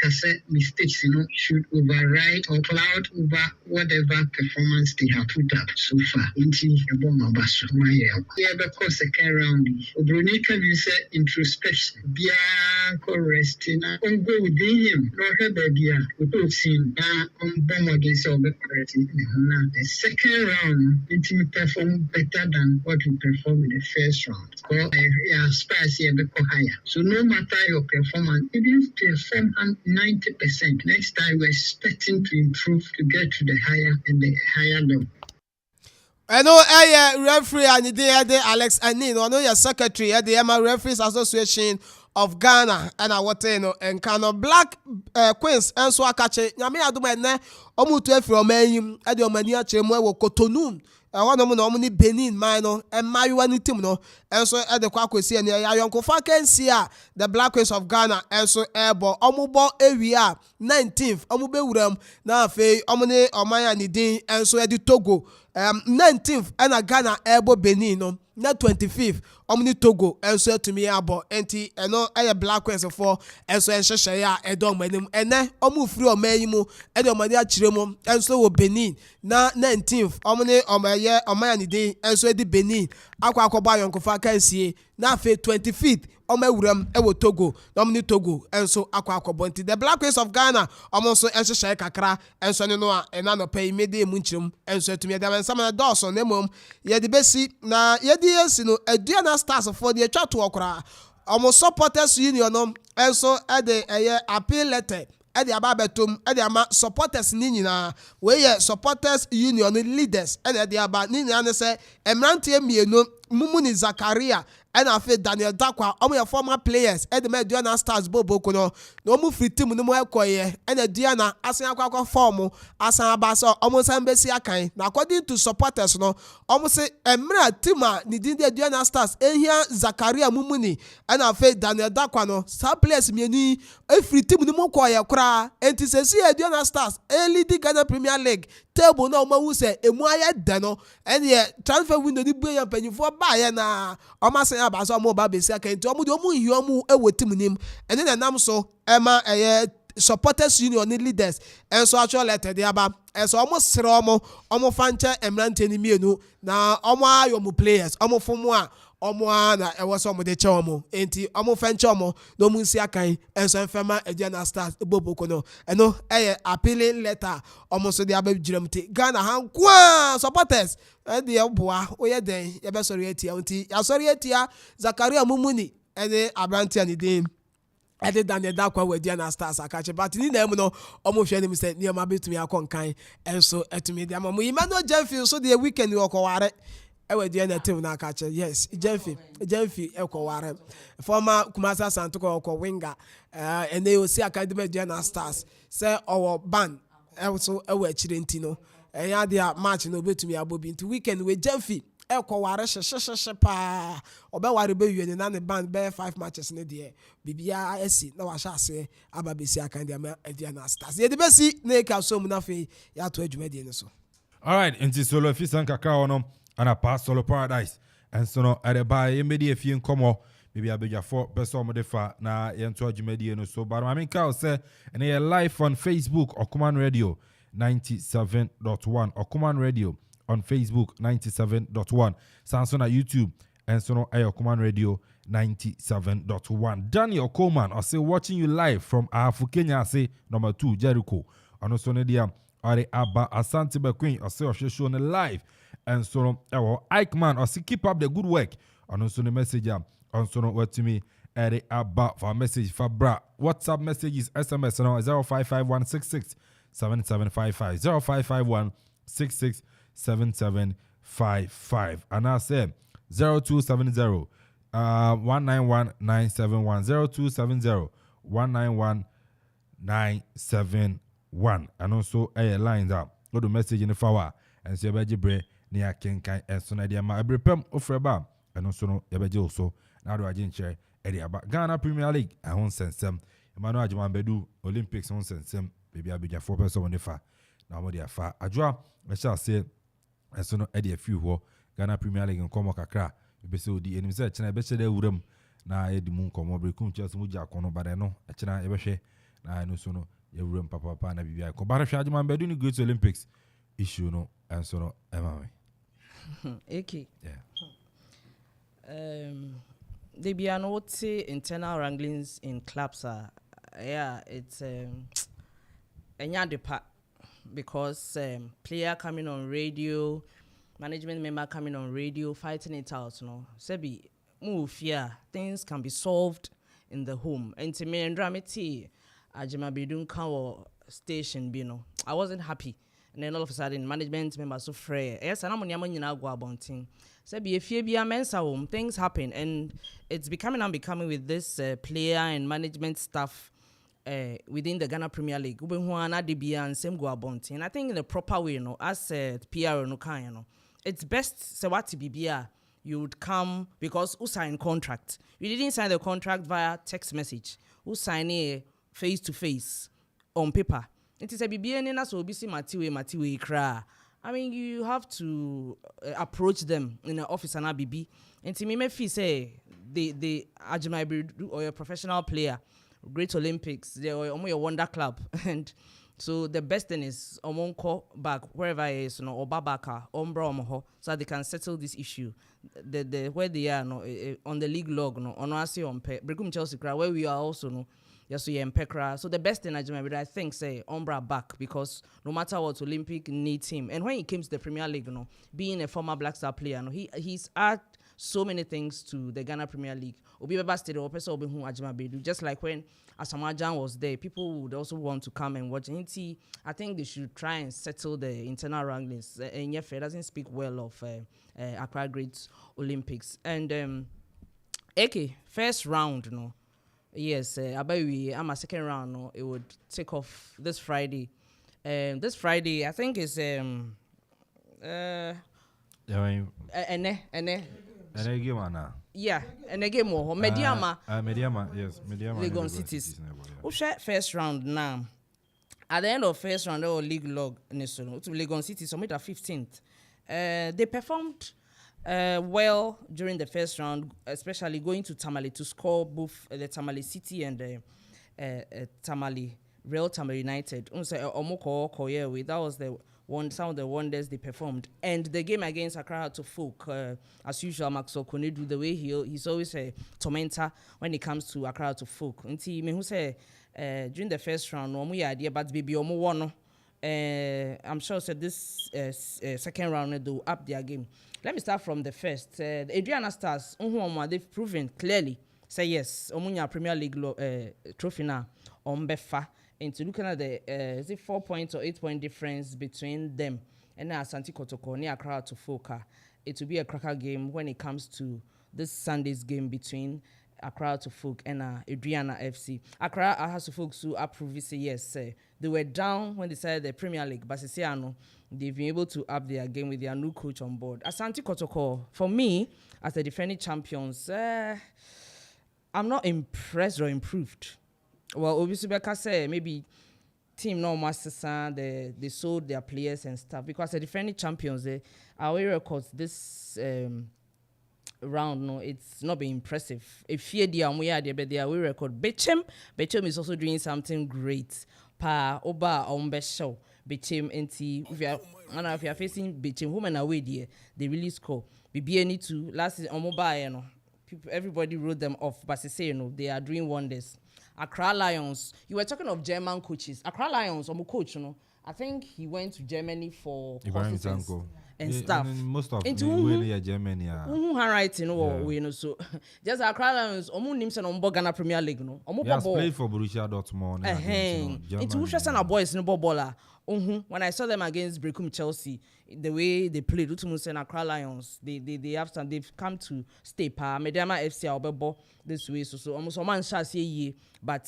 cassette mistakes, should override or cloud over whatever performance they have put up so far. Into a bomb. Yeah, because second round, Obronika will say introspection. Bianco resting on go within him. No Rebellia, we both seen on bomb against all the party. The second round, it perform better than what we performed in the first round. Spice here higher. So no matter your performance, even if you perform 90%, next time we're expecting to improve to get to the higher and the higher level. I know referee and the Alex Anin, I know your secretary at the Emma Referees Association of Ghana and I want and Kano Black Queens and so I catch it. Yami Adumene, Omutu from Mayim, Adiomania Chemo, Cotonou. I want to know Benin, Mino, and Mariwani Timno, and so at the Kwakwesi and Yonko Fakensia, the Black Queens of Ghana, and so Airbo, Omubo area, 19th, Omube Uram, Nafe, Omone, Omaya Nidin, and so at the Togo. 19th and a Ghana Airbo Benin, not 25th. Omni Togo and so to me about anti and no I Black Queens for and so and Shaya and don't menim and then Omu free or Mayimu and Omania Chiremo and so Benin na 19th Omni Omaya Omayani Day and so the Benin Aqua Bayon Kofa can see na fe 25th Omewuram Ewo Togo Omni Togo and so Aqua Bonti the Black Queens of Ghana almost and Shaya Kakra and so no and nano pay mede munchum and so to me there and some of the doors on them ye the besi na ye the a Diana stars for the chat to okra almost supporters union and so at the appeal letter at the ababetum at the supporters nina we supporters union leaders and at the about nina say emrantie mienu mumuni Zakaria and I feel Daniel Dakwa, all your former players, and the Mediana Stars Bobo Kono, no move free team no more koye, and the Diana Asanaka formal, Asanabasa, almost embassy akai. Now, according to supporters, no, almost say Emra Tima, Nidin the Diana Stars, and here Zakaria Mumuni, and I feel Daniel Dakwa, no, some players mini, a free team no more koye, cry, and to say, Diana Stars, early the Ghana Premier League. Table no man say e mo ayedano and ye transfer window ni buya penyu for buy na o ma say aba so mo ba be si aka nti o mu de o mu yi o mu e wetim nim and then nam so e ma supporters union leaders and so actual letter dey aba and so almost sere o mo fanche emrante ni mienu na o mo ayo mu players o mo fomu a omo na e was omo de che omo enti omo fenche omo no mu nsi akan enso fema Diana Stars boboko no eno appealing letter omo so de abagiremte Ghana hankwa supporters e de oboa oye den ye be sori etia enti ya sori etia Zakaria Mumuni ene abranti ani den ede Daniel Dakwa we Diana Stars akache but ni na emu no omo hwe ni mi say niam abetumi akonkan enso etumi de amamu Emmanuel Jemfield so the weekend we okoware ewe Diana team na catch yes Jemfi ekoware former Kumasa Santuko oko winger and they will see academy Diana Stars say our ban also ewe chirenti no ya dia match no betumi abobi into weekend we Jemfi ekoware sheshesheshe pa obeware be wiene na ne band be 5 matches ne de bibia esi na wa sha ase ababesi academy Diana Stars ye de besi na ka so mu na fe ya to adwumade ne so. All right, enti solo fisan kakra wono ana pass solo paradise and so no at the buy immediate fee nkomo maybe abega for best of the fa na yento adwumade no so but I mean Carl say and they live on Facebook Okuman Radio 97.1 Okuman Radio on Facebook 97.1 Samsung at YouTube and so no Okuman Radio 97.1 Daniel Coleman I say watching you live from Afu Kenya I say number 2 Jericho and also Nadia Are Abba Asante Queen I say show on live and so Ike man I say keep up the good work and also the message on so what to me Are Abba for message for bra WhatsApp messages SMS now 0551667755 0551667755 and I say 0270 191971 0270 191971 and also lines up go to message in the flower and say Bejibre ne akenkan enso na dia ma ebrepem ofreba eno so no yebeje oso na do agye nche ede aba Ghana Premier League ahon sensem Emmanuel Ajimanbedu Olympics hon sensem baby abegya 4 person on fa na mo dia fa adwoa e sha se enso no ede afi ho Ghana Premier League nkomo kakra ebese odi enim se chena ebe chede wuram na edi mu nkomo brekum chelse mu gya kono bade no chena ebehwe na eno so no ye wuram papa na bibia ko bare hwa Ajimanbedu ni Great Olympics issue no enso no ema okay they be an internal wranglings in clubs yeah it's enya depa because player coming on radio, management member coming on radio, fighting it out, Sebi move here, things can be solved in the home. And to me and Dramati Ajimanbedu Kawo station I wasn't happy. And then all of a sudden management members so free. Yes, and I'm on Yamana go about thing. Sebi if you be a men's home, things happen and it's becoming with this player and management staff within the Ghana Premier League. And I think in the proper way, as PR it's best you would come because who signed contract. You didn't sign the contract via text message. Who signed it face to face on paper. It is a BBN so BC Matiwe kra. I mean, you have to approach them in the office and ABB. And to me, me feel say the Ajimanbedu or a professional player, Great Olympics, they are a wonder club, and so the best thing is call back wherever it is, or Babaka, Ombra, so they can settle this issue. The where they are, on the league log, on Asi on Brekum Chelsea, where we are also yes, we Pekra. So the best thing I think say Ombra back because no matter what, Olympic needs him. And when he came to the Premier League, being a former Black Star player, he's added so many things to the Ghana Premier League. Just like when Asamoah Gyan was there, people would also want to come and watch. And I think they should try and settle the internal wranglings. And Yefe doesn't speak well of Accra Great Olympics. And first round, yes, I'm a second round. It would take off this Friday. This Friday, I think is game yeah, and again more Mediama. Mediama, yes, Mediama. Legon Cities. Who share first round now? At the end of first round, or league log to Legon Cities, so made 15th. They performed well during the first round, especially going to Tamale to score both the Tamale City and Tamale Real Tamale United. That was some of the wonders they performed. And the game against Accra to Folk, as usual, Maxwell Konedu, the way he's always a tormentor when it comes to Accra to Folk. And who say during the first round, no idea, but baby, I'm sure this second round they'll up their game. Let me start from the first. The Adriana Stars, they've proven clearly, say yes, Omunya Premier League trophy now on Befa. And to looking at the 4 points or 8 point difference between them and Asante Kotoko near Accra to Foka, it will be a cracker game when it comes to this Sunday's game between Accra to Folk and Adriana FC. Accra has to Folk who approve say yes. They were down when they started the Premier League, but they've been able to up their game with their new coach on board. Asante Kotoko, for me, as the defending champions, I'm not impressed or improved. Well, obviously, because maybe team no master they sold their players and stuff because the defending champions, our records this round, it's not been impressive. If you are their record, Bechem is also doing something great. Pa Oba Ombesho, Bechem NT. If you are facing Bechem home and away, there they really score. BBN too. Last season on mobile, everybody wrote them off, but they say they are doing wonders. Accra Lions, you were talking of German coaches. Accra Lions, coach, I think he went to Germany for courses and stuff. Most of them are Germany. So just Accra Lions, names and Ghana Premier League. He has played for Borussia Dortmund. Into Ushasana boys in baller. When I saw them against Brekum Chelsea, the way they played, and Accra Lions, they've come to stay. Mediama FC Albebo this way, so almost a man shall say ye, but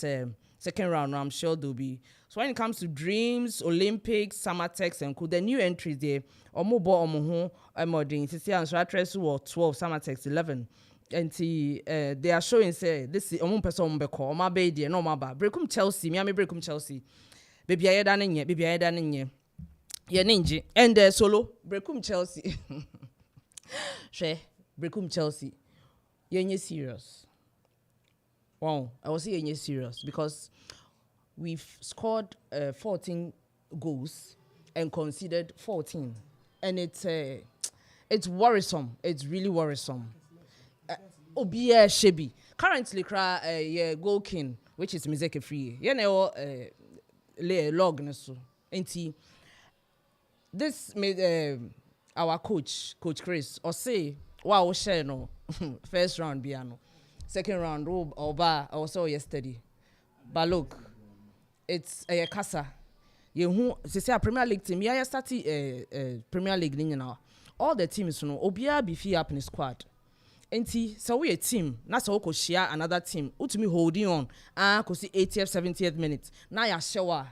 second round, I'm sure they'll be So when it comes to Dreams, Olympics, Summertex, and the new entries there, omo bo omo ho modern. Sisi and Stratres were 12, Summertex 11. And they are showing say this is omo person beko, omo be there, no maba. Brekum Chelsea, me brekum Chelsea. Baby I da nenye, baby I da nenye. Ye ninji. And solo brekum Chelsea. She brekum Chelsea. You're serious. Wow, I was saying you're serious because we've scored 14 goals and conceded 14, and it's worrisome. It's really worrisome. Obia Shebi currently cry goal king, which is Mizeke Free. You know, log nesu. Enti this made our coach Chris or say wow share no first round biano, second round oba also yesterday, but look. It's a casa. You say a Premier League team. Yeah, started Premier League now. All the teams, you know, Obia be free up in the squad. Enti, so we a team. Na so ko share another team. Utumi holding on. Ko see 80th, 70th minute. Now ya shower.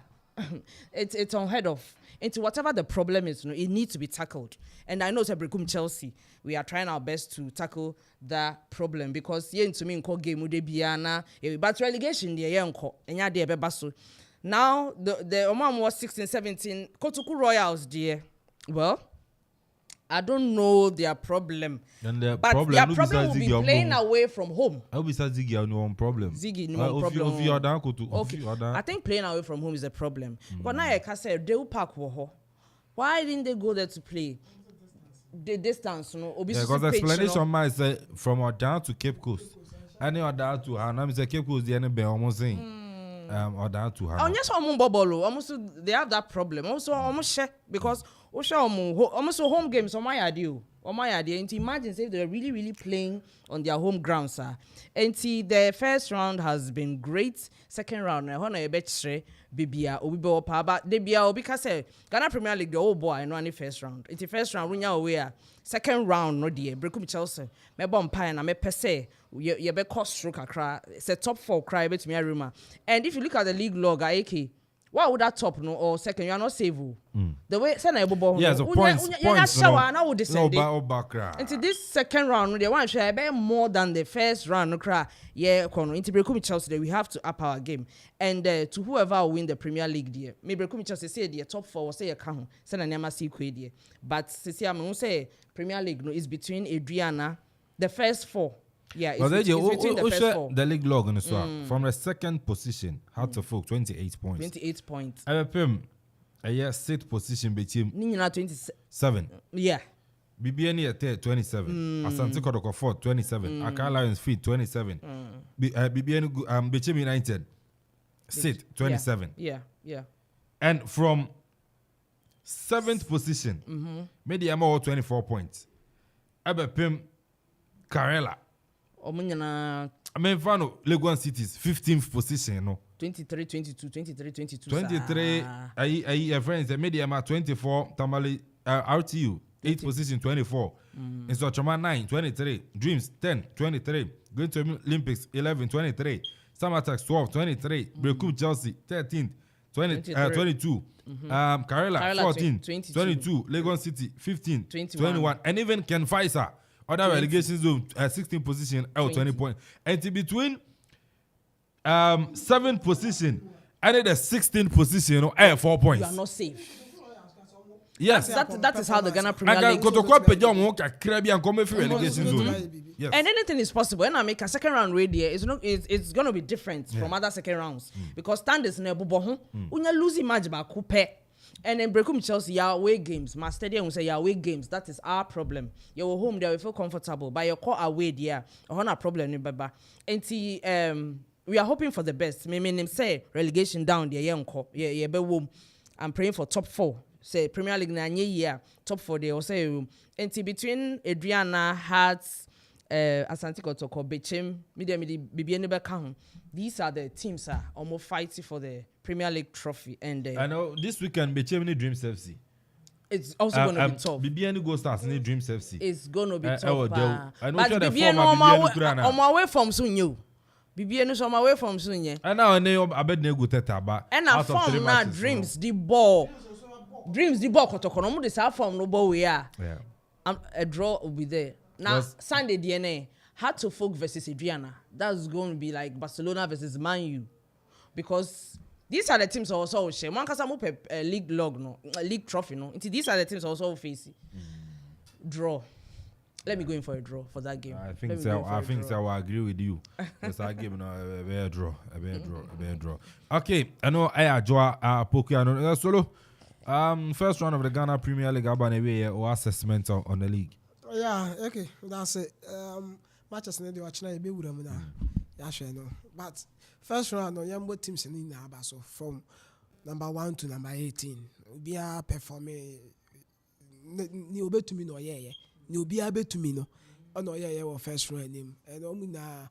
It's unheard of. Into whatever the problem is, you know, it needs to be tackled. And I know it's a Brekum Chelsea. We are trying our best to tackle that problem because yen to me in game would be ana but relegation the yenko and ya de bebaso. Now the Oman was 16, 17 Kotuku Royals dear. Well, I don't know their problem. And their but problem, their problem will be playing away from home. I will be Ziggy no one problem. Ziggy no problem. Okay. I think playing away from home is a problem. But now I can say they will pack woho. Why didn't they go there to play? The distance, you know. Because the explanation might say from down to Cape Coast. Any other to Hanam is a Cape Coast the enemy almost saying. Or down to Hanam. Oh, yes, almost they have that problem. Also, almost share because almost home games on my idea. On my idea, and imagine if they're really playing on their home ground, sir. And the first round has been great. Second round, I want to bet Bibia Obibo Paba. Debia because Ghana Premier League the old boy and run the first round. It's the first round when you're aware. Second round, no dear. Brekum Chelsea. Me bomb pie and me per se. You be cost stroke cry. It's a top 4 cry bet me a rumor. And if you look at the league log, why would that top no or second? You are not save. The way send a bubble. Yes, points. I would descend. Into this second round, they want to share more than the first round. No cry. Yeah, into Brekum Chelsea, we have to up our game. And to whoever win the Premier League, dear, maybe Brekum Chelsea say the top 4 or say a count. Send a name as dear. But since I'm going to say Premier League no is between Adriana, the first 4. Yeah, it's between the first 4. The league log on the swap from the second position. Hartlepool 28 points. 28 points. MPM a year 6th position between 27. Yeah. BBN at 27. Asante Kodoko 4 27. Accra Lions feet 27. BBN Bechem United sit 27. Yeah. And from 7th position, Mediamo 24 points. MPM Karela. I mean, Fano, Leguan City's 15th position, you know. 23, 22, 23, 22. 23, I friends, Media 24, Tamale, RTU, 8th position, 24. And so Choma 9, 23. Dreams, 10, 23. Going to Olympics, 11, 23. Summertax, 12, 23. Brekum Chelsea, 13, 22. Karela, 14, 22. Leguan City, 15, 21. And even Ken Faisal. Other relegation zone, 16th position, 20 points. And in between 7th position and the 16th position, 4 points. You are not safe. Yes. That is how the Ghana Premier League. Yes. And anything is possible. When I make a second round radio, it's going to be different from other second rounds. Because standards never bohun. Unya losing match by coupe. And then Brekum Chelsea, your away games. My stadium will say your away games. That is our problem. Your home there, we feel comfortable. But your call away there, I a problem. And we are hoping for the best. Me say relegation down there. Yeah, I'm praying for top 4. Say Premier League na year top 4 there. Say and between Adriana, Hearts, Asante Kotoko, Bechem, Bibiani. These are the teams are almost fighting for the Premier League trophy. And I know this weekend Bechem Dreams FC. It's also going to be tough. Bibiani go start in Dreams FC. It's going to be tough. I know but Bibiani on my way from soon you. Bibi no some away from soon And now I bet they go teta ba. And a form na dreams the ball. Dreams the ball kotoko no mo the sa form no ball we are. Yeah. A draw will be there. Now Sunday DNA had to folk versus Adriana. That's going to be like Barcelona versus Man U. Because these are the teams also share. One kasa mo league log no, league trophy no. These are the teams also face draw. Let me go in for a draw for that game. I think so. I will agree with you. Because that game no a draw. Okay, I know I draw Pokiano solo. First round of the Ghana Premier League Abanewe or assessment on the league. Yeah, okay, that's it. Matches in the watch now be with them now. Yeah, sure no. But first round no yambo teams in Aba so from number 1 to number 18. We are performing ni obetumi no yeah. Ni obi abetumi no. Ono yeah first round name. And omuna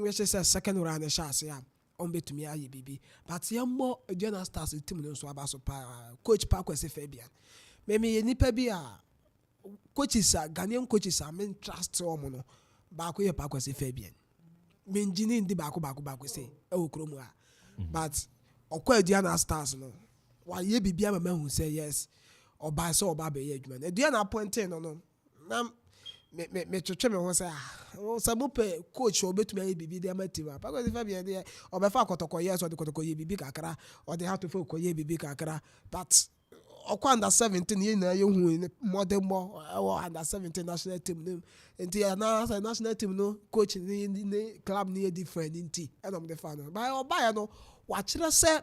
we say second round the chance yeah. Betumi aye bibi. But yambo Ghana Stars team no so aba so coach Pakwese Fabian. Maybe nipa bi a coaches are Ghanaian coaches are men trust omo no baako ye Pakwese Fabian. Men jini ndi baako say e okromu a. But okwa Ghana Stars no wa ye bibia mama hu say yes oba so oba be ye adwuma. Ghana appointed no na me twetwe me ho say sabupe coach obetumi aye bibi de amatima Pakwese Fabian de obefa kotoko yes or de kotoko ye bibi kakra or they have to for koye bibi kakra but okwa under 17 ye na ye hu modern more under 17 national team name enti na national team no coach ni club ni different nti enom the fan by oba no wa kire se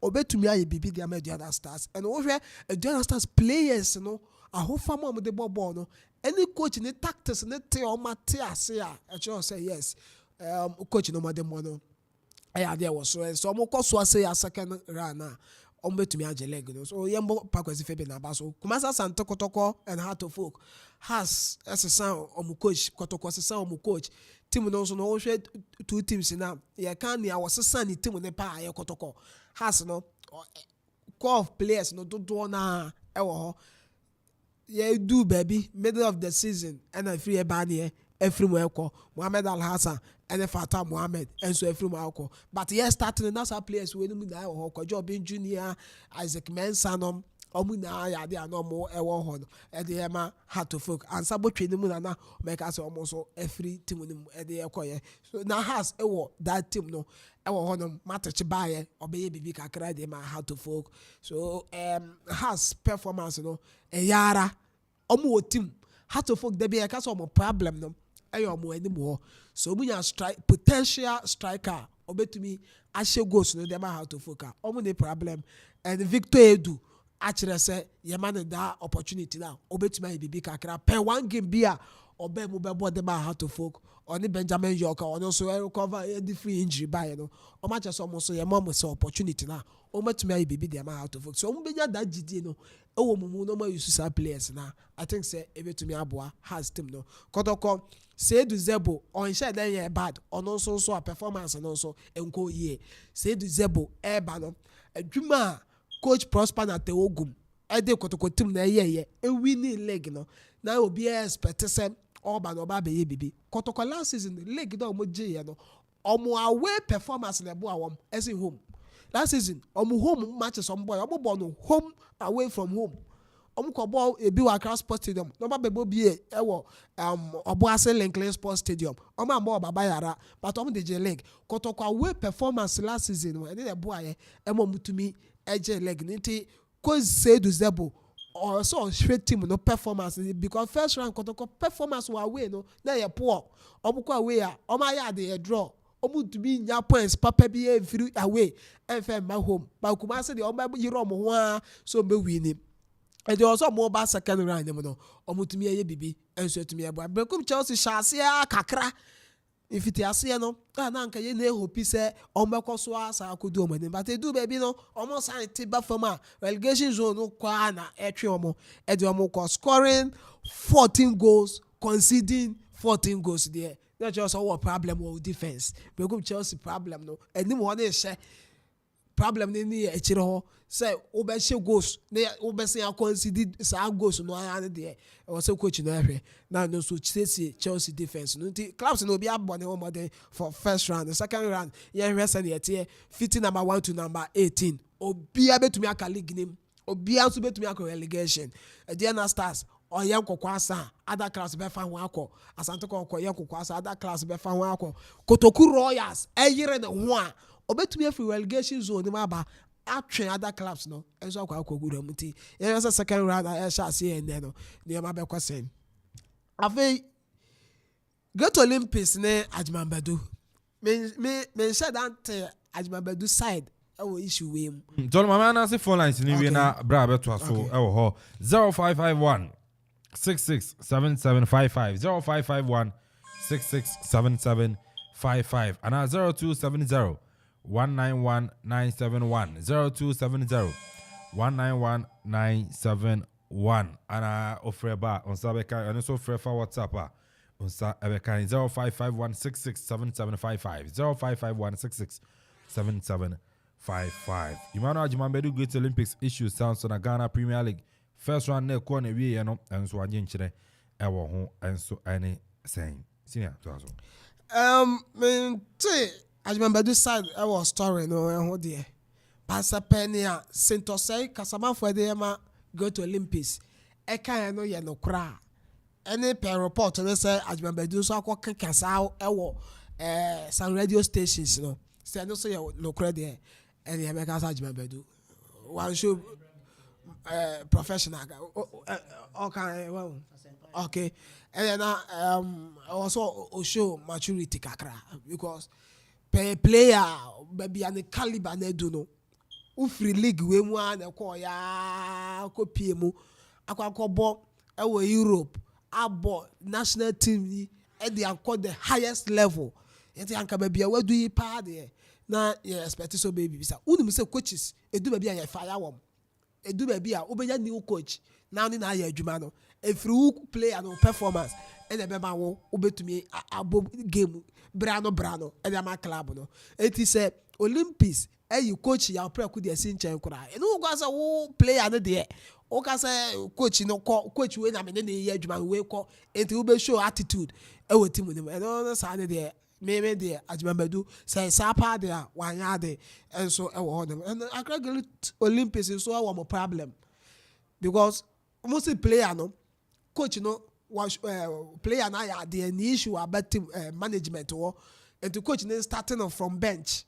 obetumi aye bibi de Ghana Stars and wo hwe Ghana Stars players no ahofa mo de ball no any coach ni tactics ni te o mate ase a e sure say yes coach no modern mo no I there was so mo koso ase ya second round na betumi age leg no so yembo Pakwese Fabian na baso Kumasa Sante Kotoko and Heart of Folk has as a sound coach Kotoko as a sound coach team no so no hwe two teams na ya kan ya was san team ne pa ya Kotoko has no core of players no do na e wo ho ye do baby middle of the season and I free e ba ne every mo Mohamed Al Hassan and Fata Mohamed and so every mo but yes starting na sa players we no na ho Kojo Ben Junior Isaac Mensah omuna ya de anomo e wo ho e de ma Heart of Folk and sabotwe ni mu na make us almost every team ni e de ekoye so na has e wo that team no e wo ho no match baaye obeye bibi kakra de ma Heart of Folk so has performance no e yara omo team Heart of Folk de be e ka so omo problem no ayo omo ani mo so omunya potential striker obetumi ahye goals no de ma Heart of Folk omo ne problem and Victor Edu actually say yemane that opportunity now obetuma bibi kakra per one game bia obe mu bebo de ma Heart of Folk oni Benjamin York on also recover any free injury by no o match so mo so yemam so opportunity now obetuma bibi de ma Heart of Folk so mo benya that gidi no e wo mu no ma use sa players na I think say ebetumi aboa has team no Kotoko say do Zebo on share then ye bad on also so performance and also enko ye say do Zebo e ba no adwuma coach Prosper na Teogum e de Kotoko team na ye e winning leg no na obi expect say oba no ba be ye bibi Kotoko last season leg do mo je no omo away performance na bo awom as in home last season omo home matches on boy omo ball no home away from home omo ko ball e bi wa Cross Sports Stadium no ba bebo bi e wo Obuase Linkley Sports Stadium omo am baba yara but omo de je leg Kotoko away performance last season no e de boy e mo mutumi eje leg nti ko say do Zebo or so straight team no performance because first round Kotoko performance wa away no na ye poor obuko away a oma ya de draw omu to be nya points papa bi e free away and fair my home ba Kumase de oma yiro mo ho a so be win and there also more about second round no omu to me ye bibi enso to me e boy Bekum Chelsea shase kakra if it ase no na nka ye na hope say ombeko so asa akodu omani but e do baby no almost sign tiba from a relegation zone no kwa na etwe omo e de omo ko scoring 14 goals conceding 14 goals there not just our problem with defense Bekum Chelsea problem no eni mo na share problem ni echire ho say obehye goals na obese ya concede sa goals no an de e o say coach no ehwe na no so Chelsea defense no clubs no be abone ho modern for first round. The second round ye hwe say ye fitting number 1 to number 18 obia betumi aka league name obia so betumi aka relegation Diana Stars or young Kokwasa, other class befa wako, Asante Koko, young Kokwasa, other class befa wako, Kotoku Royals, a year and one, or bet to me if relegation zone, the maba, actually other clubs, no, and so I could good muti. There's a second round, I shall see, and then, near my back was saying. I think go to Olympics, ne, Ajman Badu. Me said that Ajman Badu side. Oh, issue him. Tell my man, I say phone lines in Vienna, Brabant to us. Oh, 0551 667755 0551 667755 and 0270 191971 0270 191971 and offer bar on Sabeka and also offer for WhatsApp on Sabeka 0551 667755 0551 667755. Emmanuel Ajimambedu Great Olympics issues sounds on a Ghana Premier League. First round ne ko na wie no enso agye nkyere ewo ho enso ane saying. Senior to aso. Me Ajimambedu side ewo story no ho de. Pasa Penia Sentosei Kasama for the ma go to Olympics. E kan no ye no kra. Any per report no say Ajimambedu so akwa kasa ewo some radio stations no. Say no say no kra there. And the American Ajimambedu. One show professional okay and then also show maturity kakra because per player baby and the caliber na do no free league we mu an ko ya ko pie mu akwa bo e wo Europe abo national team e dey accord the highest level yet anka baby we do yi pa de na you expect so baby bisa unu say coaches edu baby ya fire wom edu baby a obenya new coach now ni na ya adwuma no every player no performance and the beba wo obetumi abo game brano and the club no it is say Olympics you coach ya pre ku de sin chen kura no go say wo player no there o ka say coach no coach we na me na ya adwuma we ko enti wo be show attitude e wo team no and no say there me there Ajimambedu say sapa there wan ya there and so e wo them and Accra Olympics is so our problem because most player no coach no was player na ya the issue about team management or and the coach no starting from bench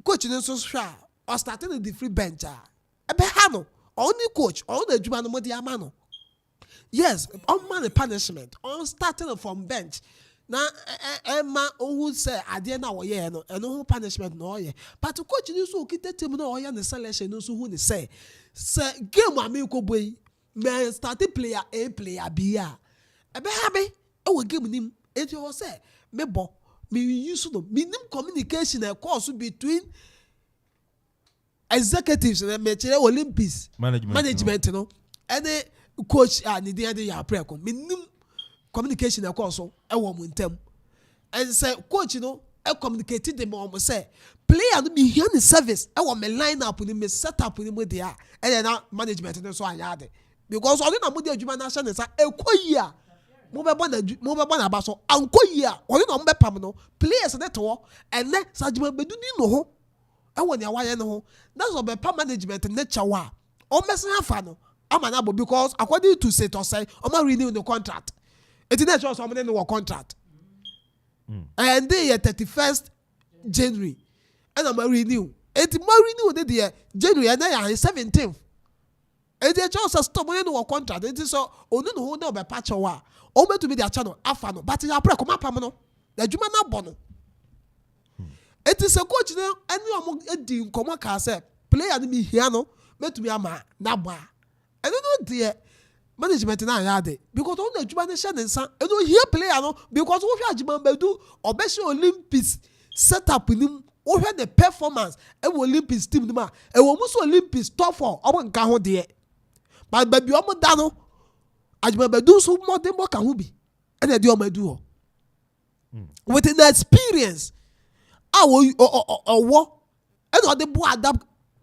coach no so sure or starting the free bench e be ha no only coach all the adwuma no mo dey ama no yes on man punishment on starting from bench na Emma who say ade na wo ye no eno who punishment no ye but coach ni so okite team no wo ye ne selection no so who ni say game am ko boy me start player A player B a ebe ha be e wo game nim it was say me bo me use no minim communication e course between executives and me chere Olympics management no any coach ni dey ya preko minim communication e course e wo mu ntem and say coach no e communicate them o say player no be here in service e wo me line up ni me set up ni mo dey a e na management no so anya ade because only na mo dey adwuma na say sa ekoyi a mo be bo na ba so ankoyi a only na mo be pam no players dey to and na Ajimambedu ni no ho e wo ne awaye no ho that's what be pam management nature wa o mesen afa no ama na bo because according to Sentosei o ma renew the contract it is not so many no contract and they 31st January and I'm renew it ma renew the January and then 17th it is just stop money no contract it is so onu no ho na be patch wa o me to be their channel afa no but ya pre come pam no the juma na bono it is a coach no any omo edi nkomo ka say player no me here no me to be ama na ba I don't know there management na ya de because on the juma na share nsa e no here player no because wo hwa Ajimambedu obese Olympics set up nim wo hwa the performance e wo Olympics team nim a e wo muso Olympics top 4 omo nka ho de but baby omo da no Ajimambedu so more than more ka ho bi e na de omo adu ho with the experience wo ɛna ɔde boa ada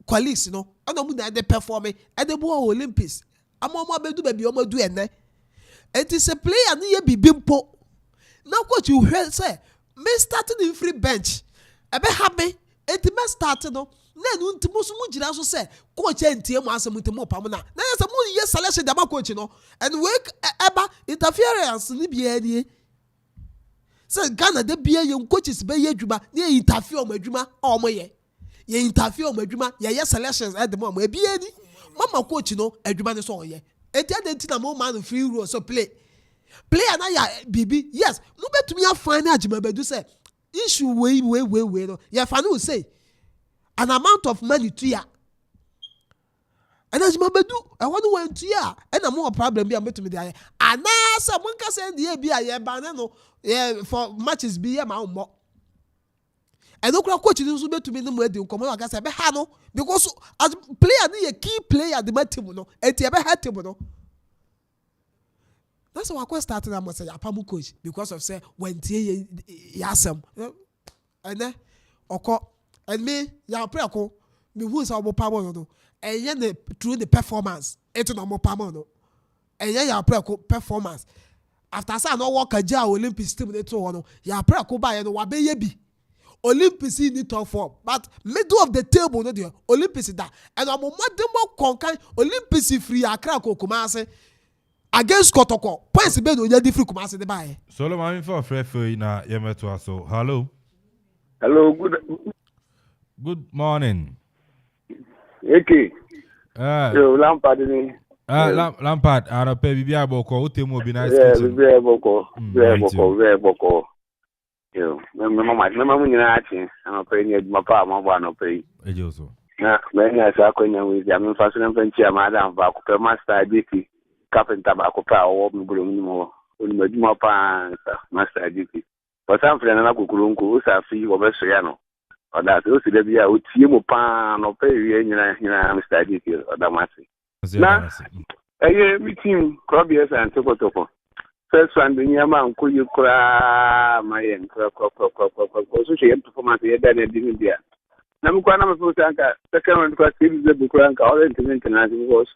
colleagues no ɛna ɔmo na ɛde perform ɛde boa Olympics ama ɔmo abedu baabi ɔmo adu ɛnɛ eti sɛ player ne yɛ bibi mpo na coach hwɛ sɛ me starting in free bench ɛbɛ ha me eti me start no na enu nti mo so mo gyina so sɛ coach ntie mo asɛm nti mo pam na yɛ sɛ mo yɛ selection dama coach no and wake ɛba interference ne bia nie sɛ Ghana de bia yɛ coaches bɛ yɛ adwuma ne yɛ interfere ɔmo adwuma ɔmo yɛ interfere ɔmo adwuma yɛ selections ɛde mo ɔmo ebia ni mama coach no adwuma ne so ɔyɛ eti ade nti na mo man free role so player na ya bibi yes no betumi afan na agima bedu say issue we no ya fan will say an amount of money to ya and agima bedu I want to went to ya and am more problem bi am betumi dey ana say mon ka say dey bi aye ban no for matches bi ya ma mo and okra coach ni so betumi no mo edi nkomo wa ka say be ha no because as player ni a key player the team no eti be ha team no. That's why I started. I must say, "Apamu coach," because of say when tie yasem, and then oko and me ya preko me who is our power no, and then through the performance, it's no more power no, and then ya preko performance. After say no work a ja Olympics team they throw no, ya preko buy no wabe yebi. Olympics in the top form, but middle of the table no there. Olympics that, and I'm more conquer Olympics free Accra Kumasi. Against Kotoko, points be no different Kumasi the buy. Solomon for free na yemeto so. Hello. Hello, good morning. Okay. Yo, Lampard ni. Lampard, ara pe bibi aboko, utemu bi nice kitchen. Yeah, bibi aboko. Yo, mama mu nyina achi, ama pe ni aduma pa ma bo ano pe. Ejoso. Na, me nya sa akonya wi, ya me fa so na mfanchi amada mfa ko pe master DP. Carpenter ba ko pa o mi bulu mo oni maduma pa master DP for some friend na kokurunku o sa fi wo be so ya no oda so si da bia o tie mo pa no pe wi nyina master DP oda masi na eye meeting clubs and tokotoko first one the nyama nko yikura mayen ko so she performance ye da na din dia na mko na mfo sanka second one ko series de bukura nka all international because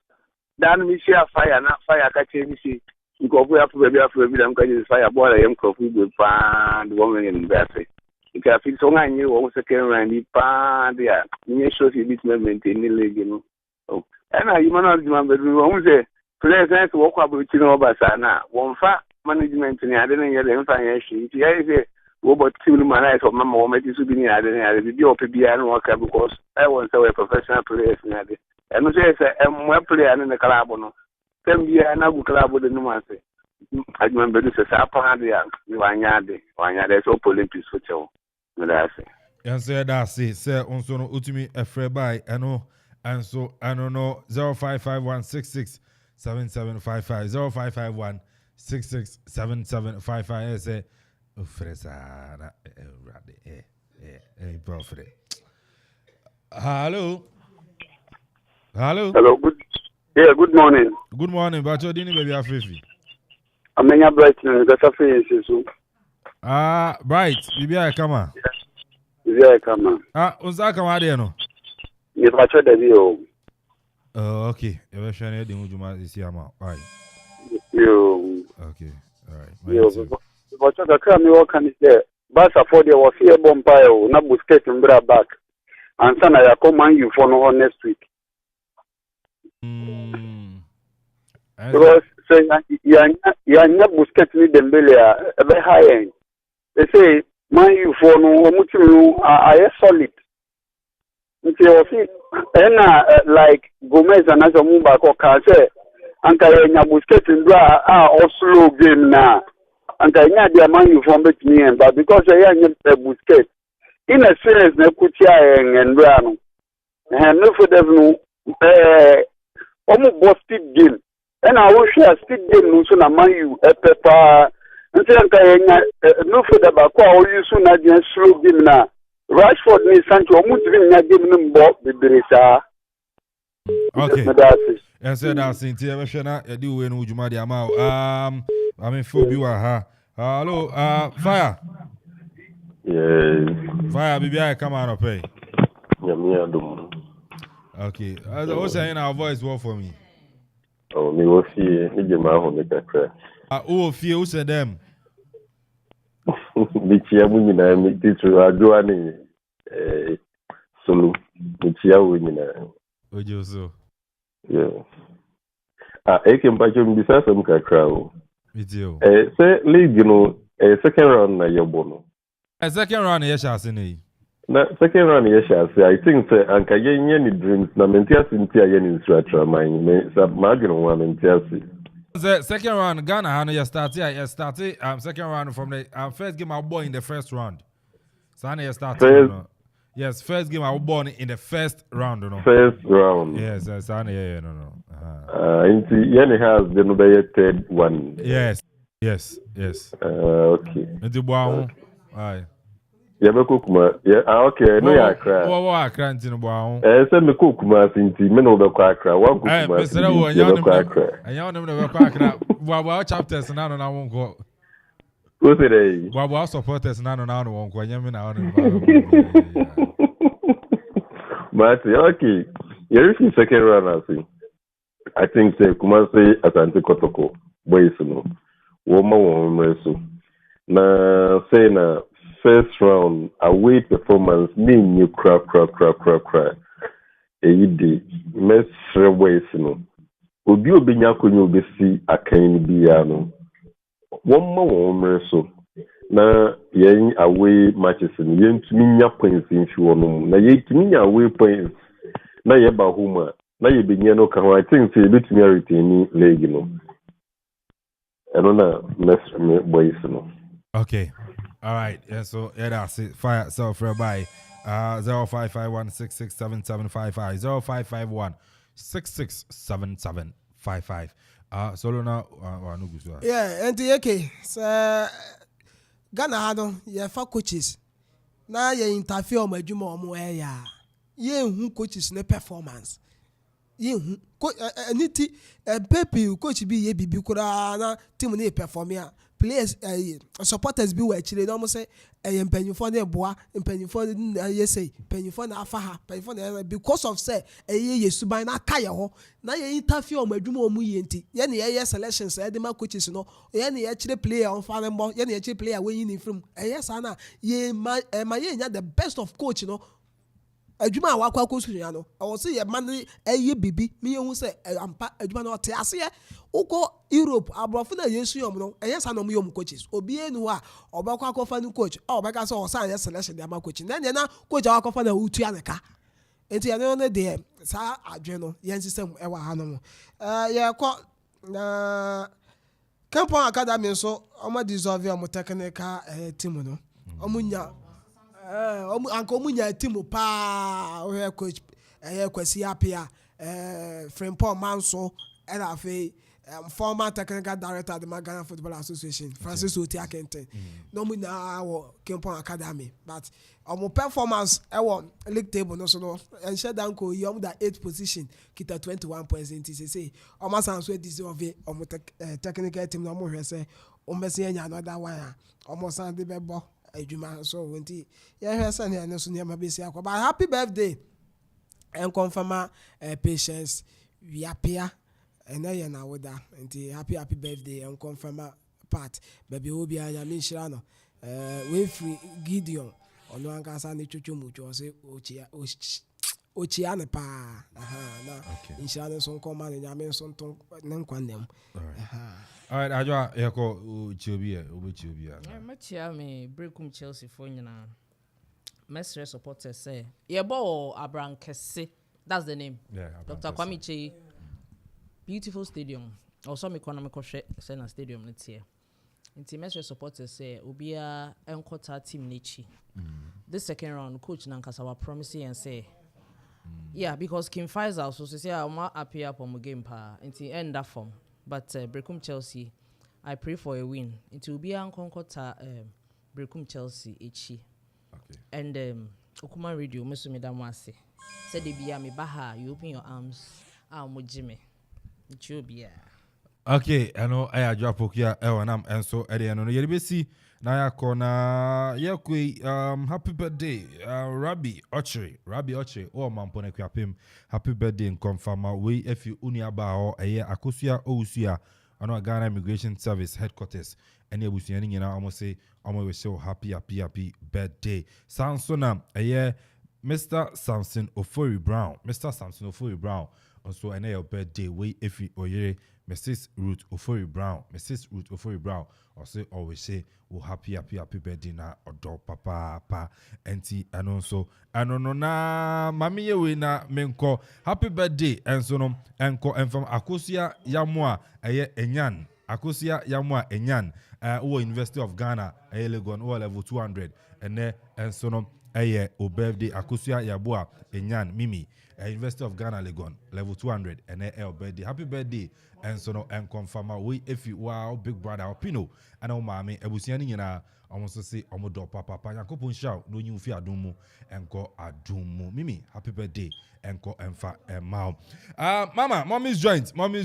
dan mi share fire na fire ka che mi si ko bu afu be dam ka ni fire bo la yem ko fu be pa the woman in the ika fi so ngani wo second round ni pa dia ni show si bit maintain ni league no oh ana you man di man be do wo se players wo kwa bo ti no ba sa na wo mfa management ni ade ne yele mfa yan shi ti ya se wo bo team no man na so mama wo meti su bi ni ade bi o pe bia no waka because I want to be professional players ni ade eno say mwe player ne club no tambia na gu club de no mase ajman bedu se sa pa de ya ni wanya de so Olympics so chewo me da say yan say da say onso no utumi efre by eno anso ano no 0551667755 0551667755 say ofresa na rade profre. Hello. Good morning. Good morning, but you didn't baby afifi. Amenya Bright na gasa fe so. Bright, bibi ay kama. Unza kama de no. Ni fa cho de bi o. Okay. You be share de ujuma isi ama. Bye. Yo. Okay. All right. Yo. But the crime you can say Barca for the was here Bombay na Busquets mbra back. And sana ya come you for no next week. Because so ya Busquets ni Dembele a very high end. They say man you for no mutu are solid. Nti o fi like Gomez and Azamumba ko ka say anka ya Busquets ndra slow game na anka nya dia man you for betimi but because ya Busquets in a series na kutia ndra no no for them almost speed game and I will share speed game no so na man you pepper until no for the back or you so na dey slow game na Rashford ni Sancho almost win na game no mbo beberesa. Okay. Yes, that's it. You ever na you do we no ujuma di ama I mean for bi wa ha. Hello, Fire. Yeah. Fire bibi ay come on pay. Okay. What's saying our voice work for me? Oh, me will fear. Me get my home make a crack. Oh, fear. Who said them? Bichia Munina, me teacher, I do any solo. Bichia Winina. Ojo so. Yeah. I can buy you besides some cacao. It's you. Say, league, you know, a second round, na your bono. A second round, yes, I see. Na second round, yes, I say. I think, say, Anka Yen dreams, na mentia Cynthia Yen in Stratra, my margin one mentia. The second round, Ghana, how you started? Second round from the first game I was born in the first round. So I started. Yes, first game I was born in the first round. No? First round. Yes, no. Into Yen has the number third one. Yes. Okay. Into Boao. Aye. Yeah, okay. No, I cry. What cry into Boao? Send me cook my sinti. Men over crack. One cook my sinti. And you know crack. Wow, chapters and I won't go. What's it? Wow, supporters and I won't go. You mean I But okay. You're in second round, I think say Kumasi Asante Kotoko boys no. Woman so. Na say na first round away performance mean you cry. Eyidi mesre boys no. Obi nya konyo obesi akan bia no. Woman so. Na yen away matches ni yen tumi nya points in fi wono. Na yen tumi nya away points. Na ye ba home. Na ye be no kan I think say bit me retain league no. I don't know mesre boys no. Okay. All right. Yeah, so yeah, that's it. Fire self by 0551667755 0551667755. Solo now no good. Yeah, and okay. So Ghana hado ye fa coaches. Na ye interfere o madwuma o mo ya. Ye hu coaches ne performance. Ye hu aniti pepe coach bi ye bibi kura na team ne perform ya. Players supporters be were chile no say mpanyufo na eboa mpanyufo na yesay mpanyufo na afa ha mpanyufo na because of say ye suban na aka ye ho na ye interfere o madwuma o mu ye nti ye ne ye selections ye de ma coaches no ye ne ye chile player on fa mbo ye ne ye chile player we yin from sa na ye ma ye nya the best of coach no adwuma a wakwa kosuya no o say ye man ye bibi me ye hu say ampa adwuma no te ase ye uko Europe abrofo na yesu yom no sa no yom coaches obi enu a obakwa kofa nu coach obaka so o san ye selection dey ma coach na coach akofa na utu aneka enti ya no dey sa adwe no ye system e wa ha no ye ko na Kempon Academy so omo deserve omo technical team no omunya ankomunya team pa o coach Kwesi Apia Frimpong Manso and afi former technical director of the Ghana Football Association Francis Otia Kenten no mu na wo Kempon Academy but omo performance e won league table no so no and share down ko yom that 8th position kita 21 points in say omo sanso deserve omo technical team no mo hwe say omo se nya another one omo san de bebo adwuma so wonti ye hwe say na so ne ma be si akwa happy birthday and confirm patience we appear and I na woda nti happy birthday and confirm part baby obi anya me nhira no we free Gideon ono anka sa ne twetwe mu twa se ochia ne pa na nhira no so nkoma ne nyame so nton ne nkwanem all right ajwa yeko chiobi machia me Brekum Chelsea for nyina Mesre supporters say yebo Abraham Kese, that's the name. Yeah, Dr. Kwame Chei, beautiful stadium. Also me kono me kohwe Sena stadium next here. Inti Mesre supporters say obia enkota team nechi. This second round coach Nankasa wa promising and say yeah, because Kim Faisal so say I'm happy up on game pa inti end that form. But Brekum Chelsea, I pray for a win. Inti obia enkota Brekum Chelsea echi. Okay. And Okuma Radio, Mr. Medamwase said, "They be me baha. You open your arms, Jimmy. It will be Okay, I know I drop here and so at the end of the see now happy birthday Rabbi Ochery oh mampone kwapim happy birthday and confirm we if you uniaba or a year akosia ousia ano Ghana Immigration Service headquarters and you busi any na almost say almost so happy birthday Samsona a year Mr. Samson Ofori Brown also and your birthday we if you oye Mrs. Ruth Ofori Brown also always say oh happy birthday na odo papa enti and also no na mami we na menko happy birthday and so no enko from Akosia Yamwa enyan University of Ghana Legon level 200 and so no o birthday Akosia Yabua enyan Mimi University of Ghana Legon level 200 and birthday happy birthday and so no and confirm we if you wow big brother Opino and mami ebusiani nyina almost say omodo papa yakopon shout no you fi adumu enko adumu Mimi happy birthday enko emfa emma mommy's joint mommy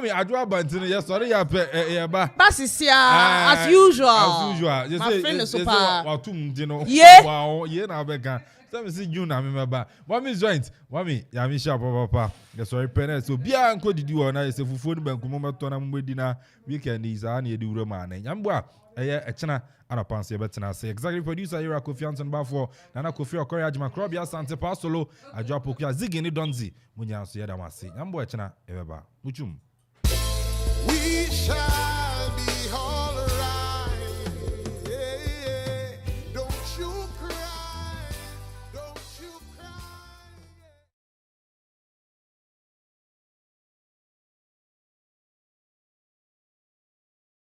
adwa bantene yes sorry ya pe ba basisia as usual my friend is super watum dino wow ye na bega Let me see you now, remember. Mommy's joint. Mommy, Yamisha Papa. The sorry, penny. So, Bianco did you on I say for food bank, Mama Tona Mudina, weekend is on your do Roman. Yambua, a chana, and a pansy better. Say exactly producer Ira Kofi Anson Bafo, Nana Kofi or Courage Macrobia Santa Pasolo, a drop of Ziggy Donzi, Munya Siadamasi. Yambua chana, ever. Muchum. We shall.